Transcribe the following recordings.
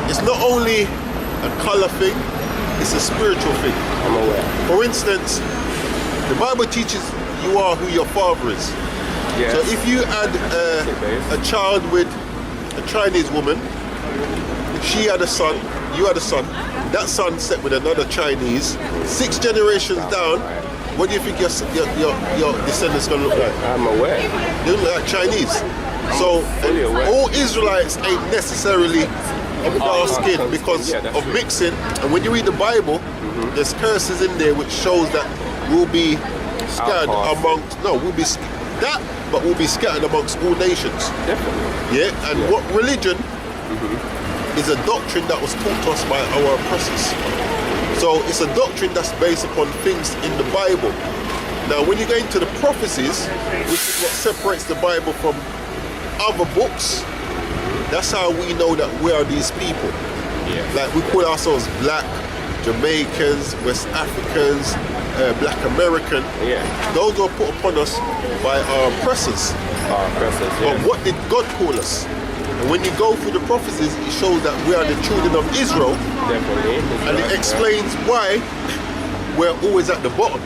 it's not only a colour thing, it's a spiritual thing. I'm aware. For instance, the Bible teaches you are who your father is. Yes. So if you had a child with a Chinese woman, she had a son, you had a son, that son slept with another Chinese, 6 generations down, what do you think your descendants going to look like? I'm aware. They look like Chinese. So all Israelites ain't necessarily of dark skin because of mixing. And when you read the Bible, there's curses in there which shows that we'll be scattered amongst, but we'll be scattered amongst all nations. Definitely. Yeah, and what religion is a doctrine that was taught to us by our oppressors. So it's a doctrine that's based upon things in the Bible. Now when you go into the prophecies, which is what separates the Bible from other books, that's how we know that we are these people. Yeah. Like we call ourselves black, Jamaicans, West Africans, black American. Yeah. Those were put upon us by our oppressors. Our oppressors, yeah. But what did God call us? And when you go through the prophecies, it shows that we are the children of Israel. Definitely. And it explains why we're always at the bottom.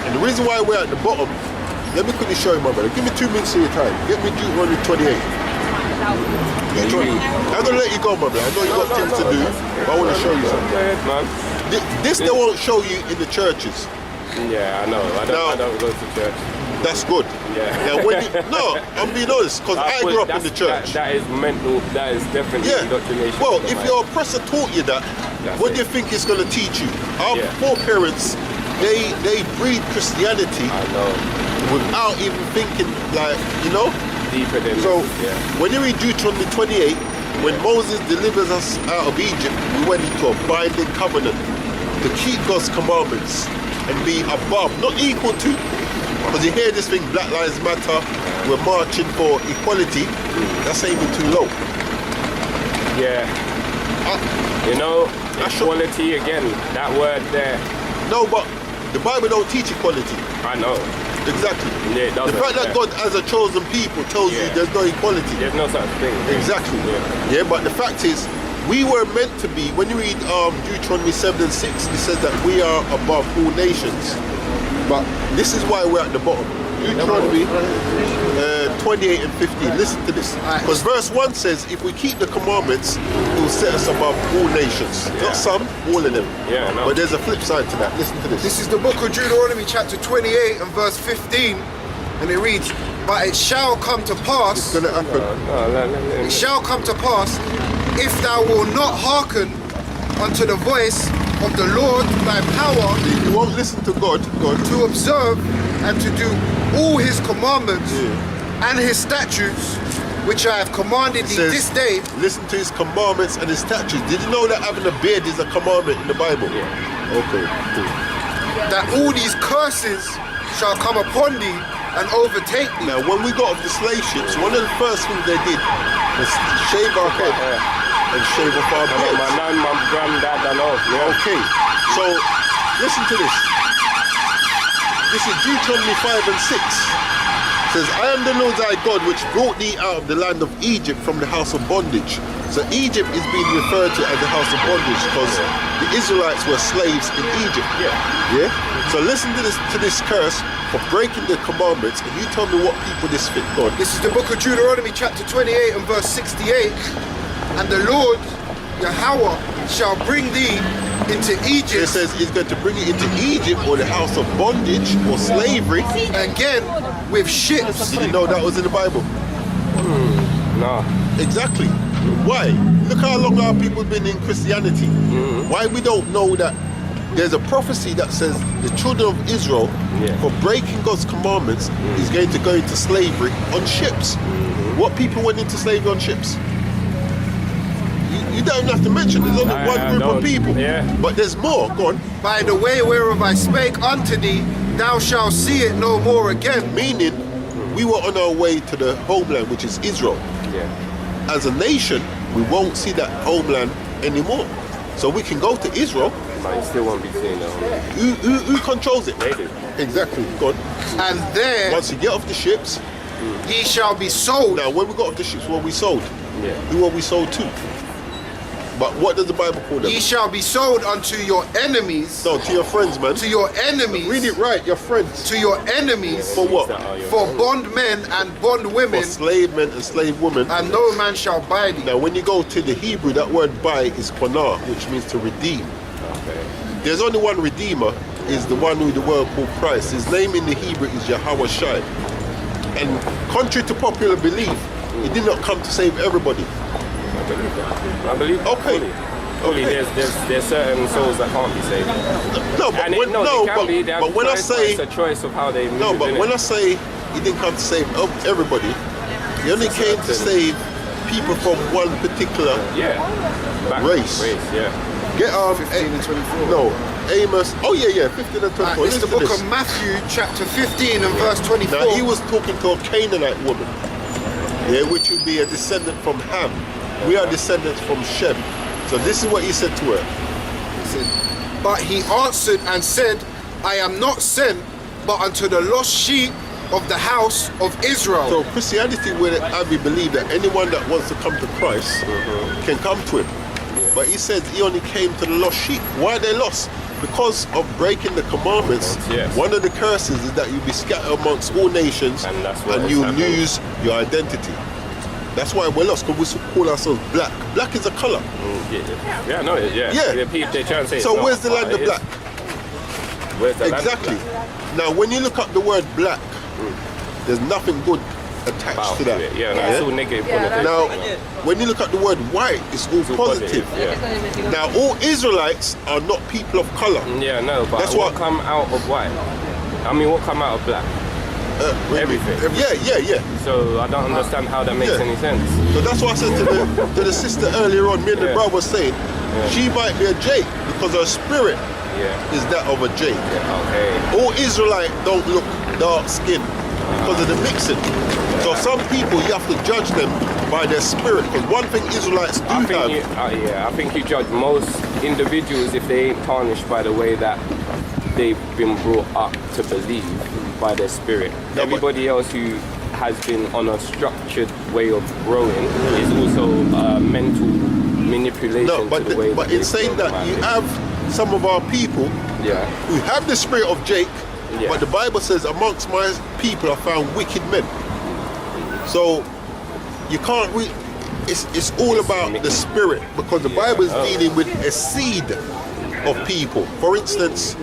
And the reason why we're at the bottom, let me quickly show you, my brother. Give me 2 minutes of your time. Get me Deuteronomy 28. I'm going to let you go, my brother. I know you got things to do, but I want to show you something. Go ahead, man. This they won't show you in the churches. Yeah, I know. I don't go to church. That's good. Yeah. No, I'm being honest, because I grew up in the church. That is mental, that is definitely indoctrination. Well, if your oppressor taught you that, what do you think it's going to teach you? Our foreparents, they breed Christianity without even thinking, deeper than when you read Deuteronomy 28, when Moses delivers us out of Egypt, we went into a binding covenant to keep God's commandments and be above, not equal to. Because you hear this thing, Black Lives Matter, we're marching for equality, that's aiming too low. Yeah. Equality again, that word there. No, but the Bible don't teach equality. I know. Exactly. Yeah, it doesn't. The fact that God as a chosen people tells you there's no equality. There's no such thing. Exactly. Yeah, but the fact is, we were meant to be, when you read Deuteronomy 7 and 6, it says that we are above all nations. But this is why we're at the bottom. Deuteronomy 28 and 15. Listen to this. Because verse 1 says, if we keep the commandments, it will set us above all nations. Not some, all of them. Yeah, no. But there's a flip side to that. Listen to this. This is the book of Deuteronomy chapter 28 and verse 15. And it reads, but it shall come to pass. It's going to happen. It shall come to pass, if thou wilt not hearken unto the voice of the Lord thy power, You won't listen to God. to observe and to do all his commandments and his statutes, which I have commanded thee says, this day. Listen to his commandments and his statutes. Did you know that having a beard is a commandment in the Bible? Yeah. Okay, cool. That all these curses shall come upon thee and overtake thee. Now, when we got off the slave ships, one of the first things they did was shave our head and shave off our beards. My non-mom, granddad, I know. Yeah. Okay, so listen to this. This is Deuteronomy 5 and 6. It says, I am the Lord thy God which brought thee out of the land of Egypt from the house of bondage. So Egypt is being referred to as the house of bondage because the Israelites were slaves in Egypt. Yeah? So listen to this curse for breaking the commandments, and you tell me what people this fit on. This is the book of Deuteronomy chapter 28 and verse 68. And the Lord Yahweh shall bring thee into Egypt. It says he's going to bring you into Egypt or the house of bondage or slavery. Again with ships. Did you know that was in the Bible? No. Exactly. Why? Look how long our people have been in Christianity. Why we don't know that there's a prophecy that says the children of Israel, for breaking God's commandments, is going to go into slavery on ships. What people went into slavery on ships? You don't have to mention, there's only one group of people. But there's more, go on. By the way whereof I spake unto thee, thou shalt see it no more again. Meaning, we were on our way to the homeland, which is Israel. As a nation, we won't see that homeland anymore. So we can go to Israel. But you still won't be seeing that. Who controls it? They do. Exactly, go on. And there Once you get off the ships, ye shall be sold. now when we got off the ships, what we sold? Who were we sold to? But what does the Bible call them? Ye shall be sold unto your enemies. No, to your friends, man. To your enemies. Read it right, your friends. To your enemies. For what? For bondmen and bondwomen. For slave men and slave women. And no man shall buy thee. Now, when you go to the Hebrew, that word buy is qanah, which means to redeem. Okay. There's only one redeemer, is the one with the word called Christ. His name in the Hebrew is Yahweh Shai. And contrary to popular belief, he did not come to save everybody. I believe that. Okay. Fully, Okay. there's certain souls that can't be saved. No, but And when, they can be. They have but when I choice, say it's a choice of how they move. no, but when I say he didn't come to save everybody, he only came to save people from one particular race. Yeah. Get 15 and 24. No, Amos. Oh yeah, 15 and 24. It's the Listen to book this. of Matthew, chapter 15 and verse 24. Now he was talking to a Canaanite woman, which would be a descendant from Ham. We are descendants from Shem. So this is what he said to her. He said, but he answered and said, I am not sent but unto the lost sheep of the house of Israel. So Christianity will have you believe that anyone that wants to come to Christ can come to him. But he said he only came to the lost sheep. Why are they lost? Because of breaking the commandments. Yes. One of the curses is that you'll be scattered amongst all nations And that's what and you has happened. lose your identity. That's why we're lost, because we call ourselves black. Black is a color. Yeah, no, yeah. Yeah. They try and say So it's not, where's the but land of it is. black? Where's the Exactly. land of black? Now, when you look up the word black, there's nothing good attached About to that. it. Yeah, no, it's all negative connotation. Now, when you look at the word white, it's all positive. Yeah. Now, all Israelites are not people of color. Yeah, no, but That's what what- come out of white? I mean, what come out of black? Everything. Yeah. So I don't understand how that makes Yeah. any sense. So that's why I said to the sister earlier on, me and the Yeah. brother was saying, she might be a Jake because her spirit Yeah. is that of a Jake. Okay. All Israelite don't look dark skinned because of the mixing. So some people, you have to judge them by their spirit, because one thing Israelites do I think have. I think you judge most individuals if they ain't tarnished by the way that they've been brought up to believe by their spirit. but- Everybody else who has been on a structured way of growing is also mental manipulation No, to the way but that in saying that, you have some of our people yeah. who have the spirit of Jake, Yeah. but the Bible says, amongst my people I found wicked men. So you can't it's all about the spirit, because the Bible is dealing with a seed of people. For instance,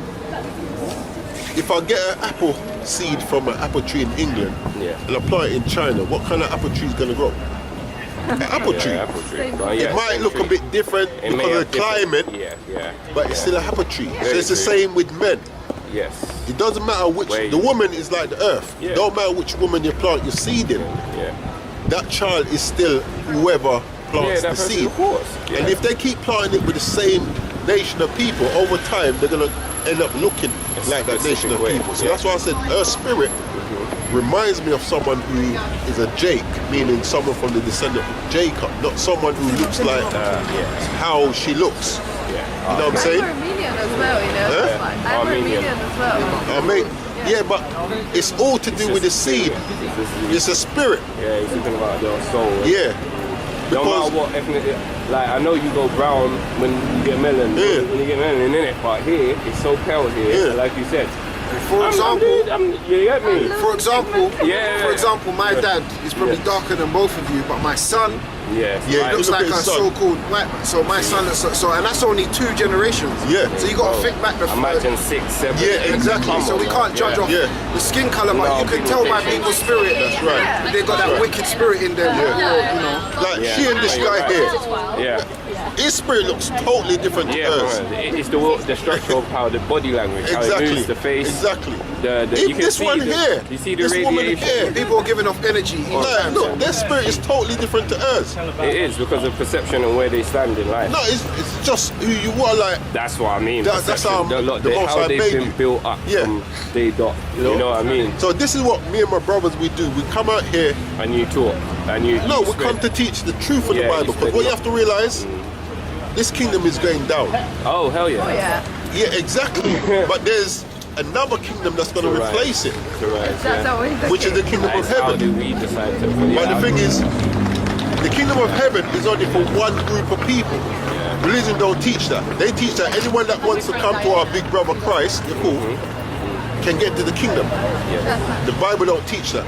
if I get an apple seed from an apple tree in England and I plant it in China, what kind of apple tree is going to grow? An apple tree. Yeah, apple tree. It might look a bit different It may because of have the climate, Yeah. but it's still a apple tree. So Very it's the true. same with men. Yes. It doesn't matter which, the woman is like the earth. Yeah. Don't matter which woman you plant your seed in. Yeah. That child is still whoever plants that the person, seed. of course. Yeah. And if they keep planting it with the same nation of people, over time they're going to end up looking like that nation of specific way, people. So yeah. that's why I said her spirit reminds me of someone who is a Jake, meaning someone from the descendant of Jacob, not someone who looks like how she looks. Yeah. You know what I'm saying? I'm Armenian as well, you know. Huh? It's like, I'm Armenian. Armenian as well. I mean, yeah, but it's all to do with the seed. It's a spirit. Yeah, he's talking about your soul. Yeah. No Because matter what ethnic, like I know you go brown when you get melon, Yeah. when you get melanin in it, but here it's so pale here, Yeah. like you said. For example, you get me? For example, Yeah. for example, my dad is probably darker than both of you, but my son Yes. Yeah, right. looks look like at a his son. so-called white man. So my son looks so, and that's only 2 generations. Yeah. So you got to think back the Imagine 6, 7. Yeah, exactly. Come So on, we man. can't judge off Yeah. the skin color, but No, you can people tell by take people's spirit. That's right. They got that Right. wicked spirit in them. Yeah. You know. Like Yeah. she and this You're guy right. here, Yeah. his spirit looks totally different to Yeah, hers. it's the structure of how the body language, how it Exactly. moves the face. Exactly. You Even can this see one the, here, You see the this woman radiation. here. People are giving off energy each Like, time. look, their spirit is totally different to hers. It is because of perception and where they stand in life. No, it's just who you are. Like, That's what I mean. That's how Perception, the Most how High they've made been you. built up Yeah. from day dot. You know what I mean? so this is what me and my brothers we do. We come out here. And you talk, and you. No, you we spread- come to teach the truth of Yeah, the Bible. you Because spread what you love. have to realize, this kingdom is going down. Oh hell yeah! Oh, yeah. Yeah, exactly. But there's another kingdom that's going to Right. replace it, Correct. That's Yeah. always the which is the case. kingdom of That's how do heaven. we decide to? But the thing is, the kingdom of heaven is only for one group of people. Religion don't teach that. They teach that anyone that wants to come to our big brother Christ, Yahuwah, can get to the kingdom. The Bible don't teach that.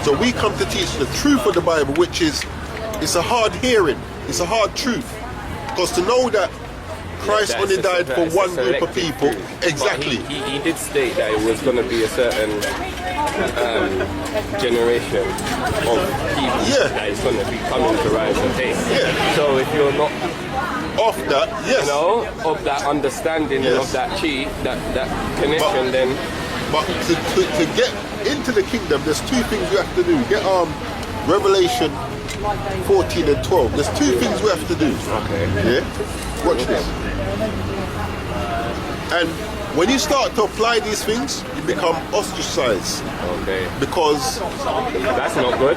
So we come to teach the truth of the Bible, which is, it's a hard hearing, it's a hard truth. Because to know that Christ only died for one group of people, exactly. He did state that it was going to be a certain generation of people that is going to be coming to rise and take. Yeah. So if you're not Off that, yes. you know, of that understanding and of that chi, that connection, then But to get into the kingdom, there's two things we have to do. Get Revelation 14 and 12. There's two things we have to do. okay. Yeah? Watch this. And when you start to apply these things, you become ostracized. Okay. Because That's not good.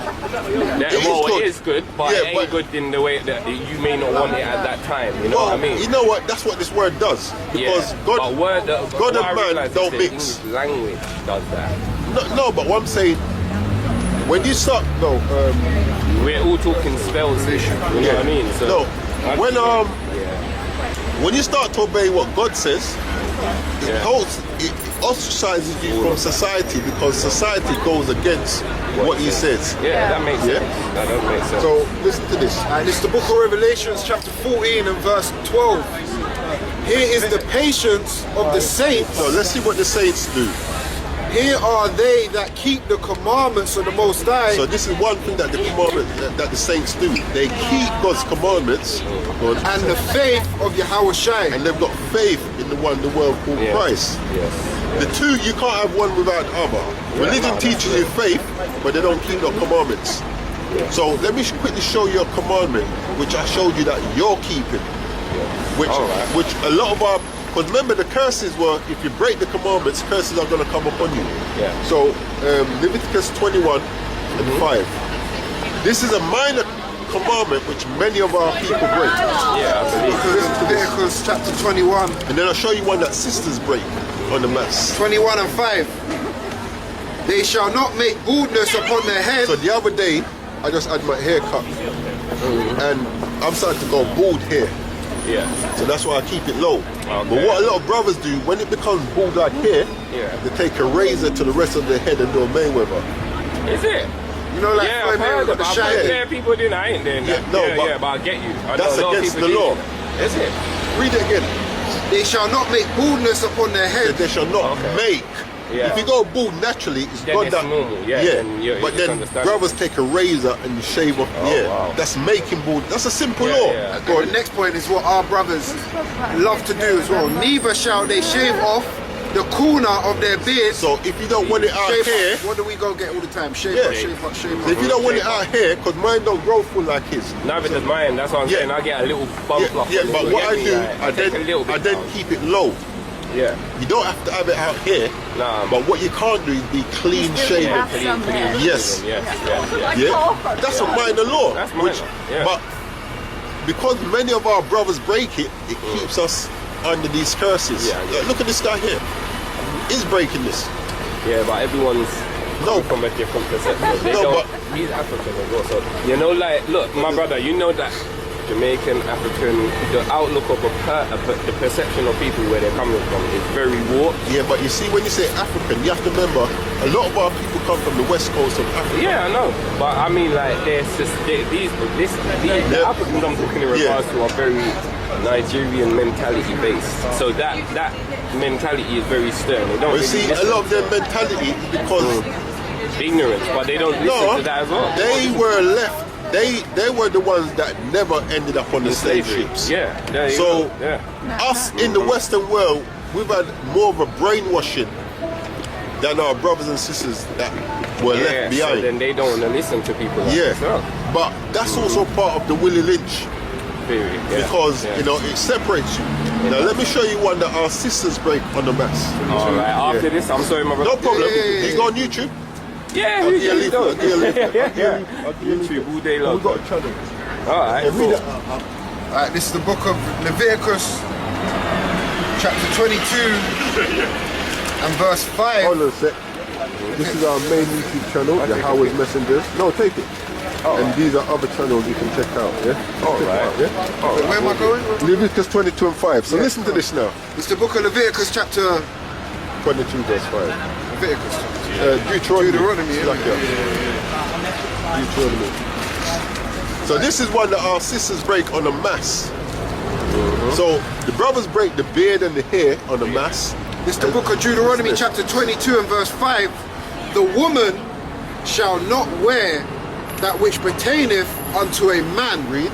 It is good. It is good, but Yeah, it ain't but- good in the way that you may not want it at that time. You know well, what I mean? you know what? That's what this word does. Because yeah. God, but word, God what I and man realise is don't the mix. English language does that. No, but what I'm saying, when you start, We're all talking spells here. You know what I mean? So no, when yeah. when you start to obey what God says, Yeah. it ostracizes you from society because society goes against what He says. Yeah, that makes Yeah. sense. That does make sense. So listen to this. And it's the book of Revelations chapter 14 and verse 12. Here is the patience of the saints. So let's see what the saints do. Here are they that keep the commandments of the Most High. So this is one thing that the commandment that the saints do. They keep God's commandments, and the faith of Yahweh Shai. and they've got faith in the one in the world called Yeah. Christ. Yes. The two, you can't have one without the other. Religion teaches you faith, but they don't keep the commandments. So let me quickly show you a commandment which I showed you that you're keeping. Alright. Which a lot of our, because remember the curses were, if you break the commandments, curses are going to come upon you. Yeah. So Leviticus 21 and 5. This is a minor commandment which many of our people break. Yeah, I believe. Listen to this. Leviticus chapter 21, And then I'll show you one that sisters break on the mass. 21 and 5. They shall not make baldness upon their head. So the other day, I just had my hair cut, and I'm starting to go bald here. Yeah. So that's why I keep it low. Okay. But what a lot of brothers do, when it becomes bald like here, Yeah. they take a razor to the rest of their head and do a Mayweather. Is it? You know, like Yeah, Floyd I've heard Mayweather of got the I've shine. heard there people doing that. I ain't doing that. Yeah, no, but but I get you. I that's know a lot of against people the do law. that. Is it? Read it again. They shall not make baldness upon their head. They shall not Okay. make. Yeah. If you go bald naturally, it's Then God it's that. normal, yeah, then you but just then understand brothers take a razor and shave off. Oh, wow. That's making bald. That's a simple Yeah, law. yeah. Go The next point is what our brothers love to do as well. Neither shall they shave off the corner of their beards. So if you don't want it out Shave here, off. What do we go get all the time? Shave Yeah. off, shave off, shave off. if you don't want it out here, because mine don't grow full like his. Neither does mine. That's what I'm Yeah. saying. I get a little bump Yeah, off. yeah, and but then what you I get do, me, like, I take a little bit then down. keep it low. Yeah. You don't have to have it out here. Nah. But what you can't do is be clean shaven. Yeah, clean. Yes. Yes. Yes. Yeah, that's a minor law. That's minor, yeah. But because many of our brothers break it, it keeps us under these curses. Yeah, yeah. Look at this guy here. He's breaking this. Yeah, but everyone's No. from a different perspective. They No, don't. but- He's African as well, so you know, like, look, my brother, you know that Jamaican, African, the outlook of the perception of people where they're coming from is very warped. Yeah, but you see, when you say African, you have to remember a lot of our people come from the west coast of Africa. Yeah, I know, but I mean, like, the Yeah. Africans I'm talking in regards to are very Nigerian mentality based. So that mentality is very stern. They don't But really see, a listen lot of their mentality is because to ignorance, but they don't listen no, to that as well. they were left. They were the ones that never ended up on the slave ships. Yeah, there you So- go. Yeah. Us in the Western world, we've had more of a brainwashing than our brothers and sisters that were Yeah, left behind. so then they don't want to listen to people like Yeah, yourself. but that's also part of the Willie Lynch Theory, yeah. because Yeah. you know it separates you. Now let me show you one that our sisters break on the mass. All right, after this, I'm sorry, my brother. No problem. Yeah. You go on YouTube. Yeah, I'll you give you a leaf. I'll give you a leaf. Yeah, yeah. YouTube all day long. We've got a channel. All right, Yeah, cool. read it. Alright, this is the book of Leviticus, chapter 22 and verse 5. Hold on a sec. This is our main YouTube channel, the Howard's Messengers. No, take it. Oh. And these are other channels you can check out, yeah? All Check it right. out, yeah? Oh, Where am I going? Leviticus 22 and 5. So listen to this now. It's the book of Leviticus chapter 22 verse 5. Leviticus. Deuteronomy. yeah. Like Deuteronomy. So this is one that our sisters break on a mass. So the brothers break the beard and the hair on a mass. It's the book of Deuteronomy chapter 22 and verse 5. The woman shall not wear that which pertaineth unto a man. Read.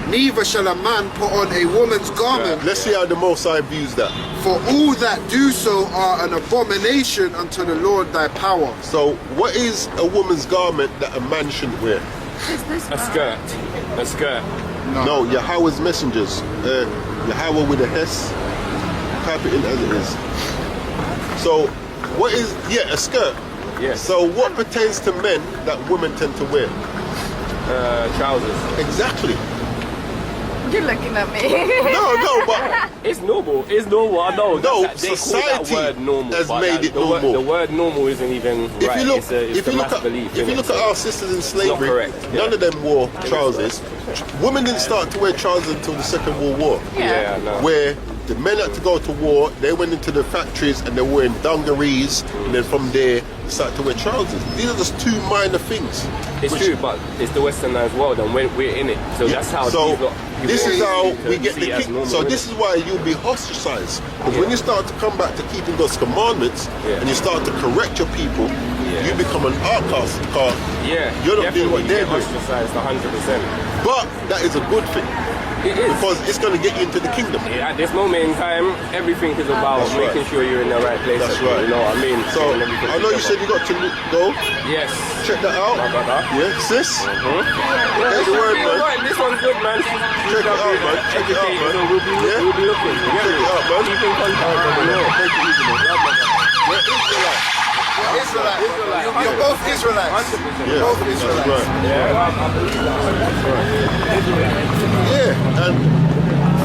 Neither shall a man put on a woman's garment. Let's see how the Most High views that. For all that do so are an abomination unto the Lord thy power. So what is a woman's garment that a man shouldn't wear? Is this A skirt. A skirt. No, Yahweh's messengers. Yahweh with a Hess. Type it in as it is. So what is, a skirt. Yes. So what pertains to men that women tend to wear? Trousers. Exactly. You're looking at me. No, but It's normal. It's normal. I know. No, They call society that word normal, has but made it the word- normal. The word normal isn't even if right. you look, it's if the you look mass at, belief. if you innit? look at our sisters in slavery, correct, yeah. none of them wore trousers. Women didn't start to wear trousers until the Second World War. Yeah, no. Where the men had to go to war, they went into the factories and they were wearing dungarees, and then from there they started to wear trousers. These are just two minor things. It's which- true, but it's the westernized world, and we're in it. So that's how. So these lot- this people is how to we get see the it as kick. normal, So innit? this is why you'll be ostracized. Because when you start to come back to keeping God's commandments Yeah. and you start to correct your people, you become an outcast. Yeah, You're not doing what definitely, you they're get doing. ostracized 100%. But that is a good thing It is. because it's going to get you into the kingdom. Yeah, at this moment in time, everything is about That's right. making sure you're in the right place. That's right. You know what I mean? So Getting everything I know you said together. you got to go. Yes. Check that out. My brother. Yeah, sis. Yeah, Take the word, man. right. This one's good, man. Check it out, man. Check it out, man. So we'll be looking. You get Check me? it out, man. Keep in contact. Take it easy, man. We're Israelite. Israelite. You're both Israelites. Yeah, Both that's Israelites. right. Yeah, and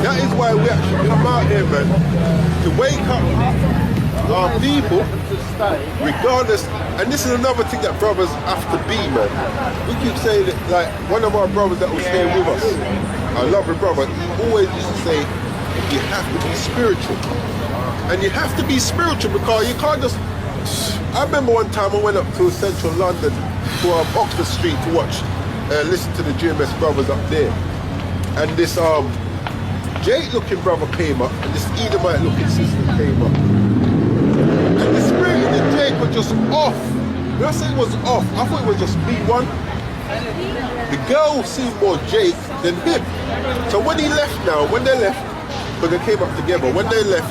that is why we actually come out here, man, to wake up our people, regardless. And this is another thing that brothers have to be, man. We keep saying it, like one of our brothers that was here with us, our lovely brother, he always used to say, you have to be spiritual. And you have to be spiritual because you can't just. I remember one time I went up to central London to Oxford Street to watch, listen to the GMS brothers up there. And this Jake looking brother came up and this Edomite looking sister came up. And the spirit in the Jake was just off. When I say it was off, I thought it was just B1. The girl seemed more Jake than him. So when he left now, when they left, but they came up together, when they left,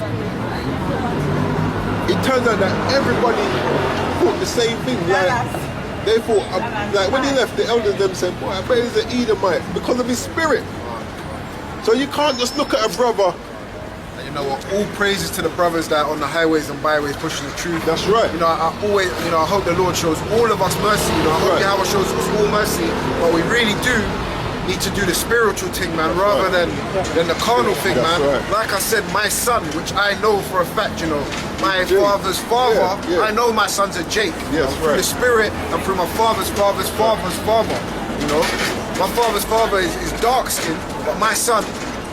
it turns out that everybody thought the same thing. Like they thought, like when he left, the elders them said, "Boy, I bet he's an Edomite because of his spirit." So you can't just look at a brother. And you know what? All praises to the brothers that are on the highways and byways pushing the truth. That's right. You know, I always, I hope the Lord shows all of us mercy. You know, I hope Right. Yahweh shows us all mercy. But we really do need to do the spiritual thing, man, rather than the carnal thing, That's man. right. Like I said, my son, which I know for a fact, my Jake. father's father, Yeah, yeah. I know my son's a Jake. Yes, Through right. the spirit and through my father's father's father's father. My father's father is dark skinned, but my son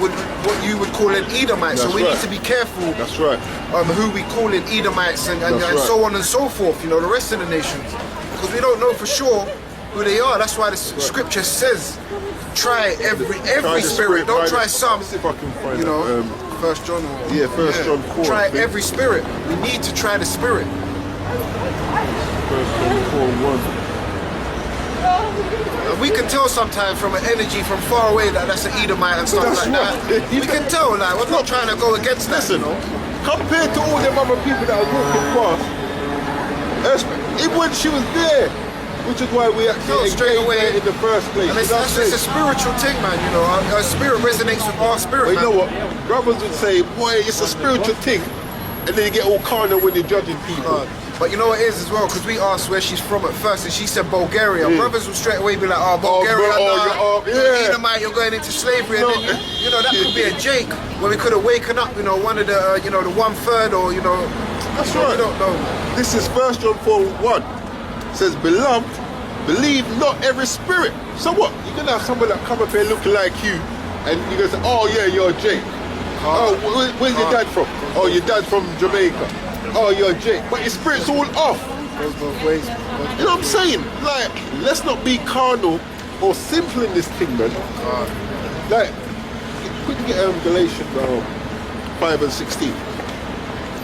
would what you would call an Edomite. So That's we right. need to be careful That's right. who we call in Edomites and That's right. so on and so forth, the rest of the nations. Because we don't know for sure who they are. That's why the scripture says, try every Try the spirit. Don't try Let some. me see if I can find it. First John. First John 4, Try I think. every spirit. We need to try the spirit. First John 4:1. And we can tell sometimes from an energy from far away that that's an Edomite and stuff That's like right. that. We can tell, like, we're not trying to go against that, Listen, compared to all them other people that are walking past, even when she was there, which is why we No, actually straight engaged away. her in the first place. And it's, You know what I'm it's a saying? spiritual thing, man. Our spirit resonates with our spirit, But you man. know what? Brothers would say, boy, it's a spiritual thing. And then you get all carnal when you're judging people. But you know what it is as well, because we asked where she's from at first, and she said Bulgaria. Brothers will straight away be like, "Oh, Bulgaria, you're Edomite, you're going into slavery," and then that could be a Jake where we could have waken up, one of the, the 1/3, or That's we right. don't know. This is 1 John 4:1. It says, beloved, believe not every spirit. So what? You're gonna have someone that come up here looking like you, and you're gonna say, oh yeah, you're Jake. Oh, where's your dad from? Oh, your dad's from Jamaica. Oh, you're Jake. But your spirit's all off. Goes both ways. You know what I'm saying? Like, let's not be carnal or simple in this thing, man. Like, quickly get Galatians 5 and 16.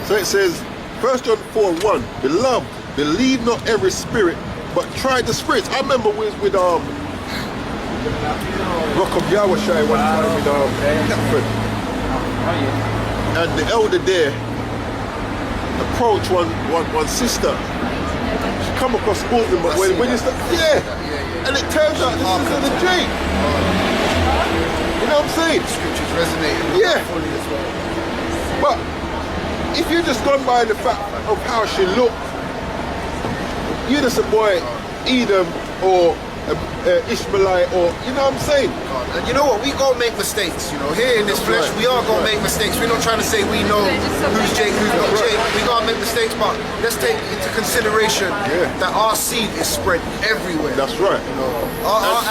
So it says, 1 John 4:1, beloved, believe not every spirit, but try the spirits. I remember we was with Rock of Yahweh one time with Catford. And the elder there approached one sister. She come across Muslim, but when you start, and it turns out this is the Jake. You know what I'm saying? Scriptures resonating. Yeah. Fully as well. But if you're just gone by the fact of how she looked, you're just a boy, Edom or Ishmaelite, or you know what I'm saying? And you know what? We gonna make mistakes. You know, here in this flesh, we are gonna make mistakes. We're not trying to say we know who's Jake, who's not Jake. We gonna make mistakes, but let's take into consideration that our seed is spread everywhere. That's right. You know,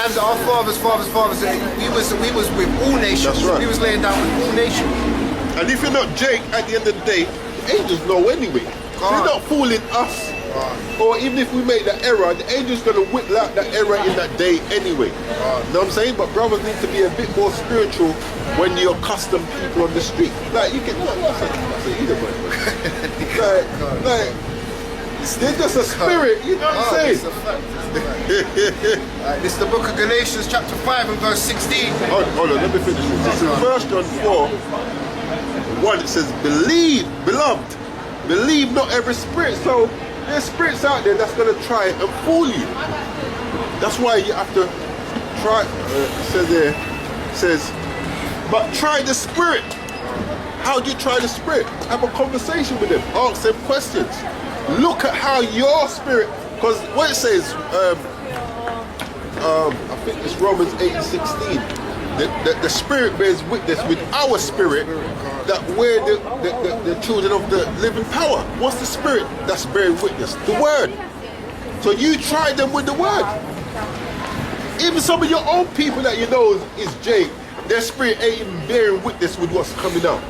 and our fathers. We was with all nations. That's right. We was laying down with all nations. And if you're not Jake, at the end of the day, the angels know anyway. So they're not fooling us. Or even if we make that error, the angel's going to whittle out that error in that day anyway. You know what I'm saying? But brothers need to be a bit more spiritual when you accustom people on the street. Like, you can, that's either way. like, they're just a spirit, you know what I'm saying? It's a fact. This is the book of Galatians chapter 5 and verse 16. Hold on, let me finish this. This is 1 John 4:1. It says, believe, beloved, believe not every spirit. So there's spirits out there that's going to try and fool you. That's why you have to try, it says, but try the spirit. How do you try the spirit? Have a conversation with them, ask them questions. Look at how your spirit, because what it says, I think it's Romans 8 and 16, the spirit bears witness with our spirit that we're the children of the living power. What's the spirit that's bearing witness? The word. So you try them with the word. Even some of your own people that you know is Jake, their spirit ain't even bearing witness with what's coming out.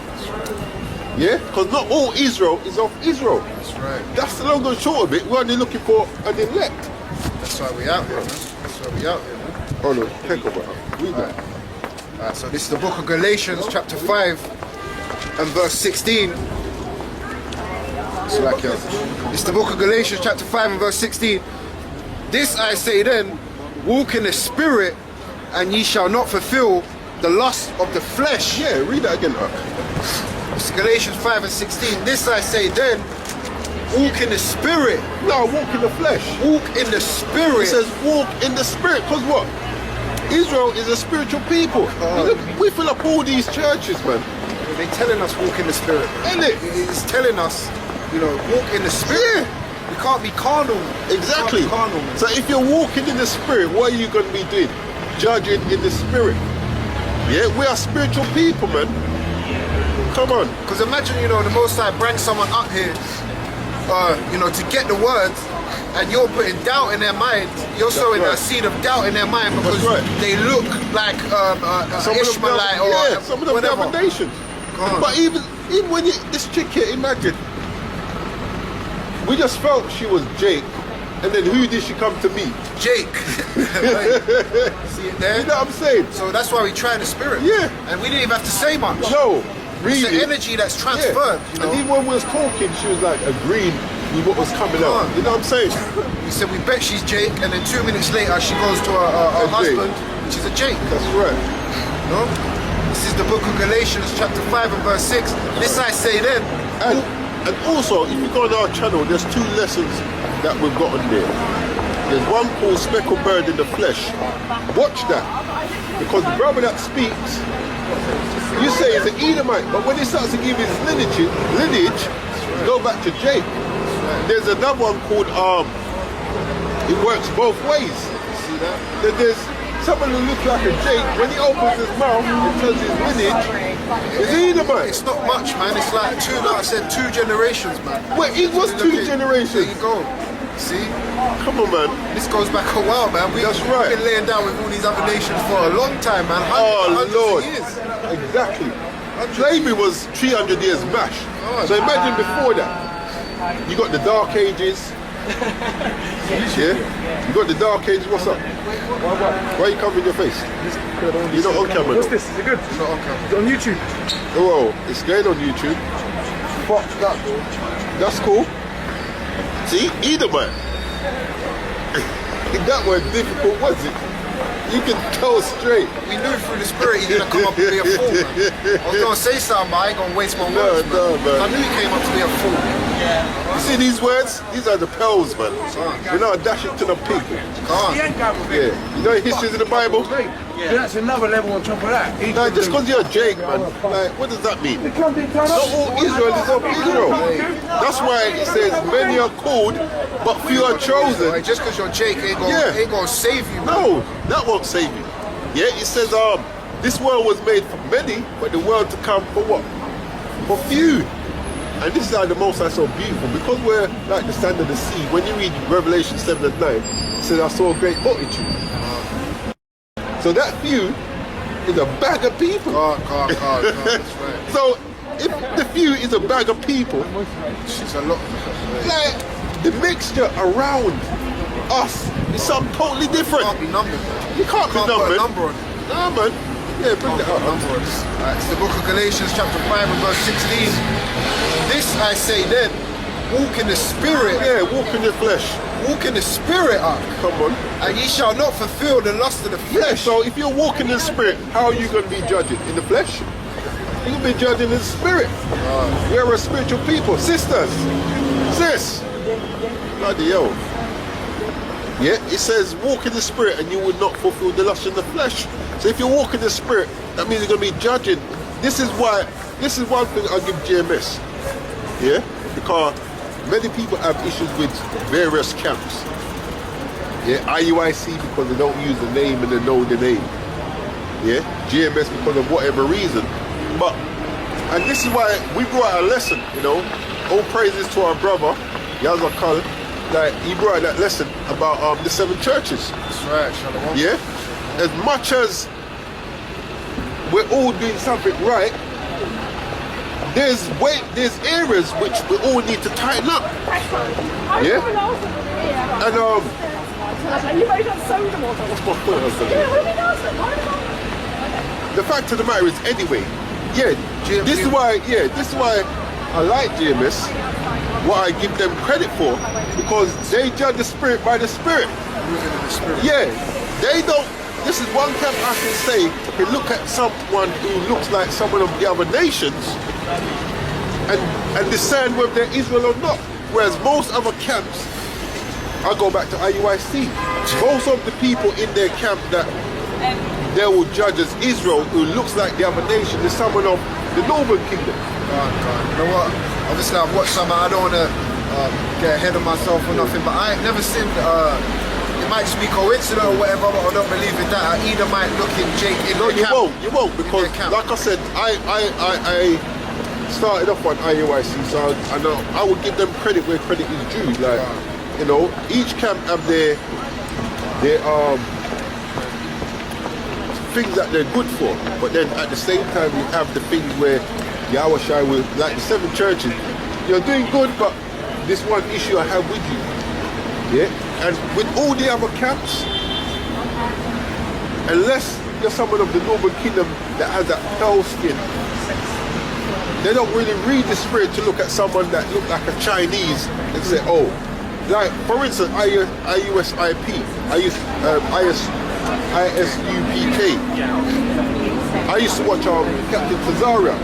Yeah? Because not all Israel is of Israel. That's right. That's the long and short of it. We're only looking for an elect. That's why we out here, man. That's why we out here, man. Oh no, take over. Read that. Alright, so this is the book of Galatians chapter 5 and verse 16. It's like it's the book of Galatians chapter 5 and verse 16. This I say then, walk in the spirit, and ye shall not fulfill the lust of the flesh. Yeah, read that again. It's Galatians 5 and 16. This I say then, walk in the spirit. No, walk in the flesh. Walk in the spirit. It says walk in the spirit. Because what? Israel is a spiritual people. Look, we fill up all these churches, man. They're telling us walk in the spirit. Ain't it? It's telling us, you know, walk in the spirit. We can't be carnal. Exactly. We can't be carnal. So if you're walking in the spirit, what are you going to be doing? Judging in the spirit. Yeah, we are spiritual people, man. Come on. Because imagine, you know, the Most High brings someone up here, you know, to get the words, and you're putting doubt in their mind. You're sowing a seed of doubt in their mind because they look like Ishmaelite or some of them whatever. other nations. But even when this chick here, imagine, we just felt she was Jake, and then who did she come to meet? Jake. See it there? You know what I'm saying? So that's why we try the spirit. Yeah. And we didn't even have to say much. No, really. It's the energy that's transferred. You know? And even when we was talking, she was like agreeing with what was coming out. You know what I'm saying? We said we bet she's Jake, and then 2 minutes later she goes to her husband, which is a Jake. That's right. You know? This is the book of Galatians chapter 5 and verse 6. This I say then. And also, if you go on our channel, there's 2 lessons that we've got on there. There's one called Speckled Bird in the Flesh. Watch that. Because the brother that speaks, you say he's an Edomite, but when he starts to give his lineage, go back to Jake. There's another one called it works both ways. See that? There's someone who looks like a Jake, when he opens his mouth and tells his lineage, it's Edomite. It's not much, man. It's like 2 generations, man. Wait, it was 2 generations. There you go. See? Come on, man. This goes back a while, man. That's We've right. been laying down with all these other nations for a long time, man. Oh, Hundreds Lord. of years. Exactly. Slavery was 300 years mash. Oh, So imagine before that, you got the Dark Ages. Yeah? You got the Dark Ages. What's up? Why are you covering your face? You're not on camera. What's though. this? Is it good? It's not on camera. It's on YouTube. Oh, it's going on YouTube. Fuck that, bro. That's cool. See, either man. That was difficult, was it? You can tell straight. We knew through the spirit he's gonna come up to be a fool, man. I was gonna say something, but I ain't gonna waste my words, no, man. I knew he came up to be a fool. You see these words? These are the pearls, man. We're not dashing to the people. Come He on. ain't going with Yeah. it. You know history's in the Bible? Yeah. That's another level on top of that. Like, just because you're Jake, man, like, what does that mean? Not all Israel is of Israel. That's why it says many are called, but few are chosen. Like, just because you're Jake ain't gonna save you, man. No, that won't save you. Yeah, it says, this world was made for many, but the world to come for what? For few. And this is like the most I so beautiful, because we're like the sand of the sea. When you read Revelation 7 and 9, it says, I saw a great multitude. So that few is a bag of people. God, that's right. So if the few is a bag of people, It's a lot. like the mixture around us is something totally different. Can't be numbered, man. You can't be Can't put a numbered. number on it. Nah, man. Yeah, bring Can't that put a up. number on it. It's the book of Galatians chapter 5 and verse 16. This I say then, walk in the spirit. Yeah, walk in your flesh. Walk in the spirit, Come on. and ye shall not fulfill the lust of the Yeah, flesh. so if you're walking in the spirit, how are you going to be judging? In the flesh? You're going to be judging in the spirit. We're a spiritual people. Sisters. Sis. Bloody hell. Yeah, it says walk in the spirit and you will not fulfill the lust in the flesh. So if you walk in the spirit, that means you're going to be judging. This is one thing I'll give GMS. Yeah? Because many people have issues with various camps. Yeah, IUIC because they don't use the name and they know the name. Yeah, GMS because of whatever reason. And this is why we brought a lesson, you know. All praises to our brother, Yazar Kal, like he brought that lesson about the 7 churches. That's right, Shalom. Yeah, as much as we're all doing something right, there's areas which we all need to tighten up. Yeah, and the fact of the matter is, anyway, yeah, this is why I like GMS. What I give them credit for, because they judge the spirit by the spirit. Moving in the spirit. Yeah, they don't. This is one camp I can say. They look at someone who looks like someone of the other nations and discern whether they're Israel or not. Whereas most other camps, I go back to IUIC. Most of the people in their camp that they will judge as Israel, who looks like the other nation, is someone of the Northern Kingdom. God. You know what? Obviously, I've watched some. I don't want to get ahead of myself or nothing, but I ain't never seen. It might just be coincidence or whatever, but I don't believe in that. I either might look in Jake in No, their you camp. won't, because their camp. like I said, I started off on IUIC, so I know I would give them credit where credit is due. Like, you know, each camp have their things that they're good for, but then at the same time you have the things where Yahweh Shai will, like the 7 churches, you're doing good, but this one issue I have with you. Yeah? And with all the other camps, unless you're someone of the Northern Kingdom that has that pale skin, they don't really read the spirit to look at someone that look like a Chinese and say, oh, like for instance, IUSIP, ISUPK. I used to watch Captain Tazaria,